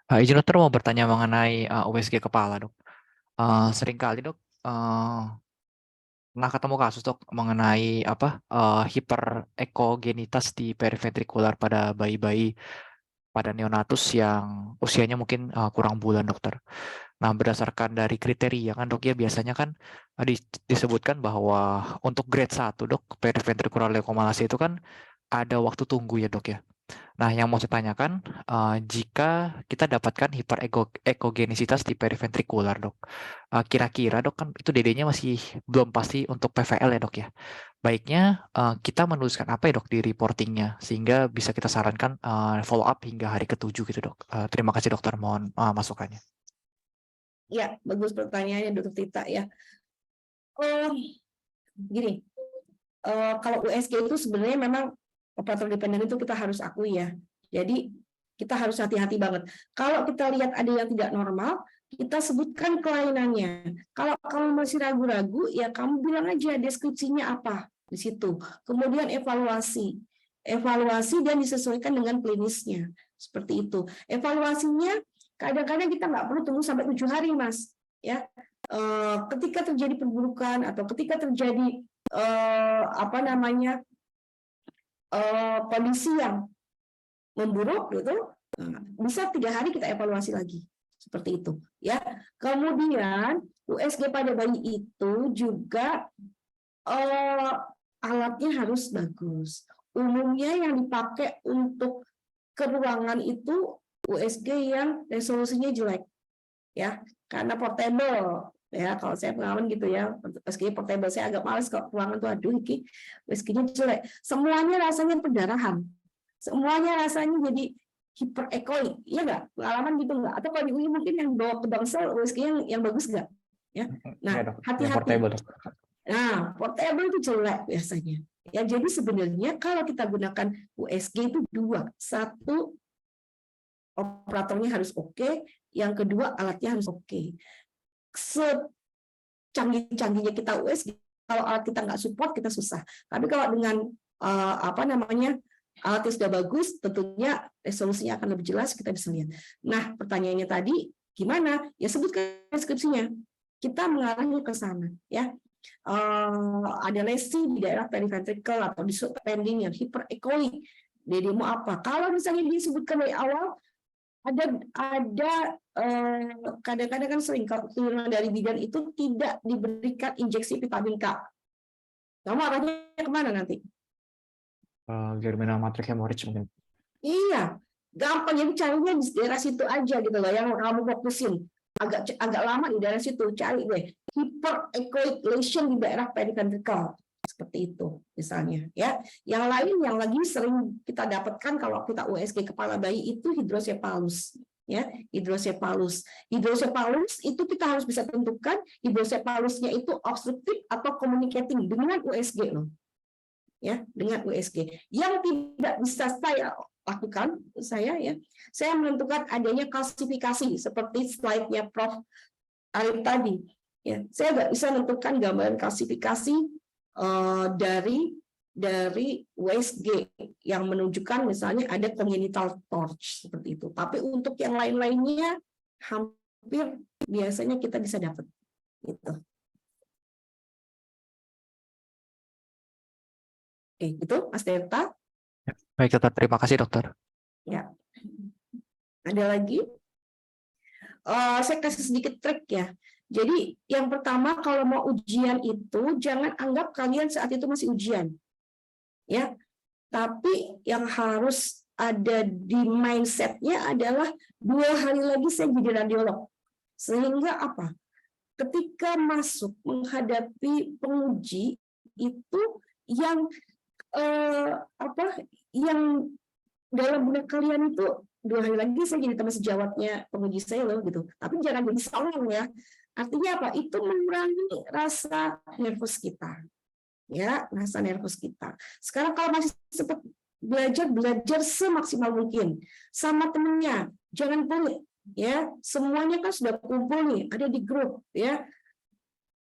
Izin dokter mau bertanya mengenai USG kepala dok. Seringkali dok pernah ketemu kasus dok mengenai hiperekogenitas di periventrikular pada bayi-bayi pada neonatus yang usianya mungkin kurang bulan dokter. Nah, berdasarkan dari kriteria kan dok ya, biasanya kan disebutkan bahwa untuk grade 1 dok, periventricular leukomalacia itu kan ada waktu tunggu ya dok ya. Nah, yang mau saya tanyakan, jika kita dapatkan hiperekogenisitas di periventrikular dok, kira-kira dok kan itu DD-nya masih belum pasti untuk PVL ya dok ya. Baiknya kita menuliskan apa ya dok di reportingnya, sehingga bisa kita sarankan follow up hingga hari ke-7 gitu dok. Terima kasih dokter, mohon masukannya. Ya, bagus pertanyaannya Dr. Tita ya. Gini, kalau USG itu sebenarnya memang operator dependen itu kita harus akui ya. Jadi kita harus hati-hati banget. Kalau kita lihat ada yang tidak normal, kita sebutkan kelainannya. Kalau kamu masih ragu-ragu, ya kamu bilang aja deskripsinya apa di situ. Kemudian evaluasi dan disesuaikan dengan klinisnya. Seperti itu. Evaluasinya kadang-kadang kita nggak perlu tunggu sampai 7 hari, Mas. Ya, ketika terjadi perburukan atau ketika terjadi kondisi yang memburuk gitu, bisa 3 hari kita evaluasi lagi. Seperti itu. Ya. Kemudian USG pada bayi itu juga alatnya harus bagus. Umumnya yang dipakai untuk keruangan itu USG yang resolusinya jelek, ya, karena portable, ya. Kalau saya pengalaman gitu ya, USG portable, saya agak males kalau ruangan tuh, aduh, ini USG-nya jelek. Semuanya rasanya perdarahan, semuanya rasanya jadi hiperekoik, iya nggak? Pengalaman gitu nggak? Atau kalau di UI mungkin yang bawa ke Bangsal USG yang bagus nggak? Ya, nah hati-hati. Nah, portable itu jelek biasanya. Ya, jadi sebenarnya kalau kita gunakan USG itu 2, 1 operatornya harus oke, yang kedua alatnya harus oke. Secanggih-canggihnya kita USG, kalau alat kita nggak support kita susah. Tapi kalau dengan alatnya sudah bagus, tentunya resolusinya akan lebih jelas, kita bisa lihat. Nah, pertanyaannya tadi gimana? Ya sebutkan deskripsinya. Kita mengarahnya ke sana, ya. Ada lesi di daerah periventrikel atau di subpending yang hiperekoik. Jadi mau apa? Kalau misalnya disebutkan dari awal, ada kadang-kadang kan sering kalau turunan dari bidan itu tidak diberikan injeksi vitamin K. Kamu arahnya kemana nanti? Germinal matrix hemorrhage mungkin. Iya, gampang, jadi carinya di daerah situ aja gitu loh, yang kamu fokusin. Agak lama di daerah situ, cari deh hyperechoic lesion di daerah periventrikel. Seperti itu misalnya, ya. Yang lain yang lagi sering kita dapatkan kalau kita USG kepala bayi itu hidrosepalus, ya. Hidrosepalus itu kita harus bisa tentukan hidrosepalusnya itu obstruktif atau communicating dengan USG loh, ya, dengan USG. Yang tidak bisa saya lakukan, saya menentukan adanya klasifikasi seperti slide-nya Prof. Arif tadi, ya. Saya nggak bisa menentukan gambaran klasifikasi dari USG yang menunjukkan misalnya ada congenital torch seperti itu. Tapi untuk yang lain-lainnya hampir biasanya kita bisa dapat. Gitu. Oke, itu Mas Delta. Baik dokter, terima kasih dokter. Ya. Ada lagi? saya kasih sedikit trik ya. Jadi yang pertama, kalau mau ujian itu jangan anggap kalian saat itu masih ujian, ya. Tapi yang harus ada di mindsetnya adalah 2 hari lagi saya jadi radiolog. Sehingga apa? Ketika masuk menghadapi penguji itu yang yang dalam benak kalian itu 2 hari lagi saya jadi teman sejawatnya penguji saya loh gitu. Tapi jangan jadi sombong ya. Artinya apa? Itu mengurangi rasa nervous kita. Ya, rasa nervous kita. Sekarang kalau masih sempat belajar semaksimal mungkin sama temennya. Jangan pelit ya. Semuanya kan sudah kumpul nih, ada di grup ya.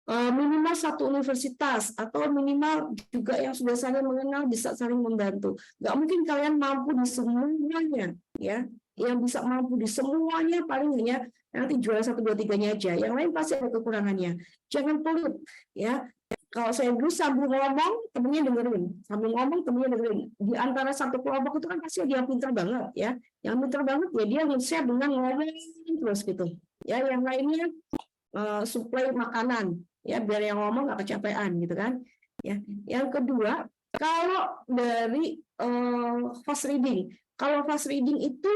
Minimal 1 universitas atau minimal juga yang sudah saling mengenal bisa saling membantu. Nggak mungkin kalian mampu di semuanya ya. Yang bisa mampu di semuanya paling ya nanti juara 1, 2, 3-nya aja. Yang lain pasti ada kekurangannya. Jangan pelit ya. Kalau saya dulu sambil ngomong, temennya dengerin. Sambil ngomong, temennya dengerin. Di antara satu kelompok itu kan pasti ada yang pintar banget ya. Yang pintar banget ya dia nge-share dengan ngomong terus gitu. Ya, yang lainnya suplai makanan ya biar yang ngomong nggak kecapean gitu kan. Ya. Yang kedua, kalau dari fast reading. Kalau fast reading itu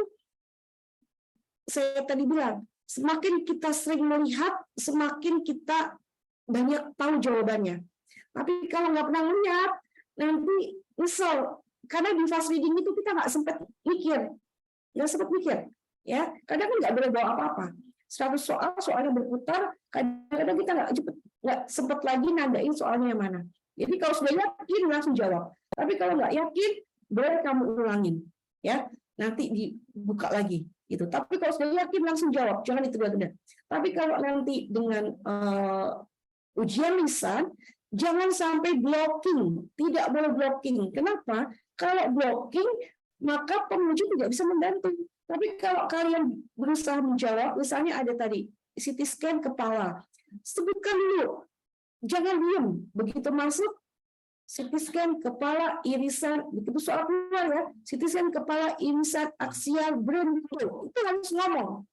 saya tadi bilang, semakin kita sering melihat, semakin kita banyak tahu jawabannya. Tapi kalau nggak pernah melihat, nanti nyesel. Karena di fast reading itu kita nggak sempat mikir. Nggak sempat mikir. Ya, kadang kan nggak boleh bawa apa-apa. 100 soal, soalnya berputar, kadang-kadang kita nggak sempat lagi nandain soalnya yang mana. Jadi kalau sudah yakin, langsung jawab. Tapi kalau nggak yakin, boleh kamu ulangin. Ya, nanti dibuka lagi. Gitu. Tapi kalau sudah yakin, langsung jawab. Jangan ditunda-tunda. Tapi kalau nanti dengan ujian lisan, jangan sampai blocking. Tidak boleh blocking. Kenapa? Kalau blocking, maka penguji tidak bisa membantu. Tapi kalau kalian berusaha menjawab, misalnya ada tadi, CT scan kepala. Sebutkan dulu. Jangan diam. Begitu masuk, CT scan kepala, irisan, begitu soal keluar ya, CT scan kepala, irisan, aksial, brain, itu harus ngomong.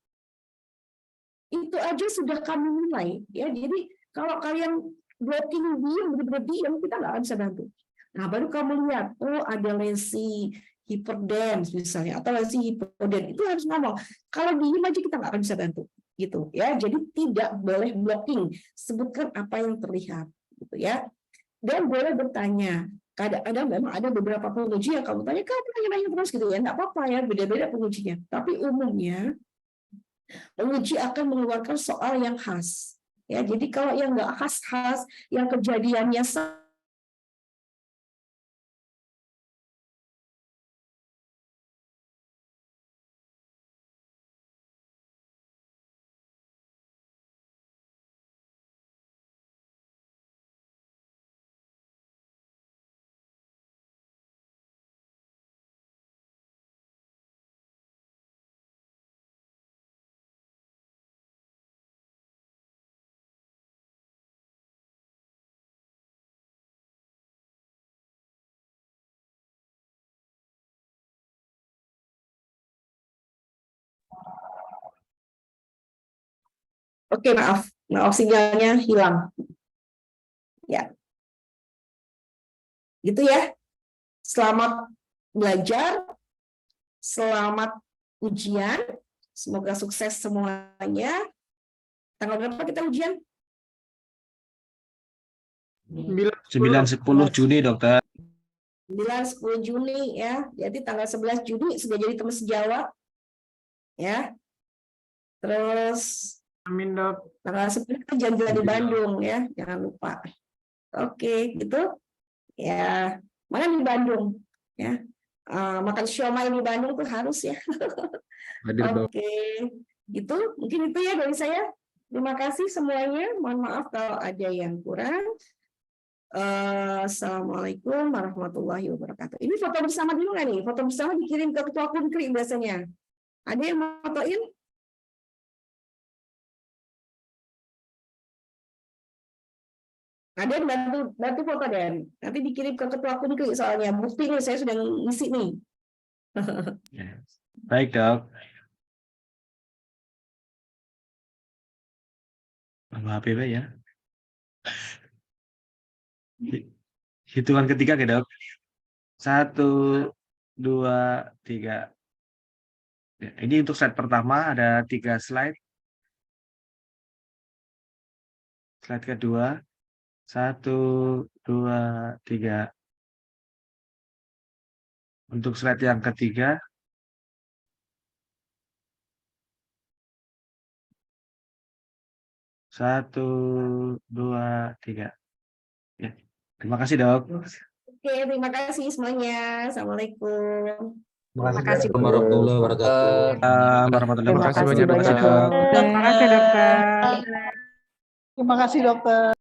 Itu aja sudah kami mulai. Ya, jadi kalau kalian blocking diam, benar-benar diam, kita nggak akan bisa bantu. Nah, baru kamu lihat, oh ada lesi hyperdance misalnya, atau lesi hipodens, itu harus ngomong. Kalau diam aja kita nggak akan bisa bantu, gitu ya. Jadi tidak boleh blocking, sebutkan apa yang terlihat, gitu ya. Dan boleh bertanya. Kadang-kadang memang ada beberapa penguji yang kamu tanya, kamu nanya terus gitu ya, nggak apa-apa ya, beda-beda pengujinya. Tapi umumnya penguji akan mengeluarkan soal yang khas. Ya, jadi kalau yang nggak khas-khas, yang kejadiannya Oke, maaf sinyalnya hilang. Ya. Gitu ya. Selamat belajar. Selamat ujian. Semoga sukses semuanya. Tanggal berapa kita ujian? 9-10 Juni, Dokter. 9-10 Juni ya. Jadi tanggal 11 Juni sudah jadi teman sejawat. Ya. Terus Amin, Dok. Tanggal 10 jalan-jalan di Bandung ya, jangan lupa. Oke, gitu. Ya, mana di Bandung ya. Makan siomay di Bandung tuh harus ya. Oke, gitu. Mungkin itu ya dari saya. Terima kasih semuanya. Mohon maaf kalau ada yang kurang. Assalamualaikum warahmatullahi wabarakatuh. Ini foto bersama dulu nggak nih? Foto bersama dikirim ke Ketua Kunkri biasanya. Ada yang mau fotoin? Ada yang bantu foto Dan. Nanti dikirim ke Ketua Kunkri soalnya. Bukti nih saya sudah ngisi nih. Baik, Dok. Tambah HPP ya. Hitungan ketiga ya dok. 1, 2, 3. Ya, ini untuk slide pertama ada 3 slide. Slide kedua. 1, 2, 3. Untuk slide yang ketiga. Satu, 2, 3. Ya. Terima kasih dok. Oke, terima kasih semuanya. Assalamualaikum. Terima kasih Bu. Warahmatullahi wabarakatuh. Warahmatullahi Terima wabarakatuh. kasih banyak dok. Terima kasih dokter. Terima kasih dokter.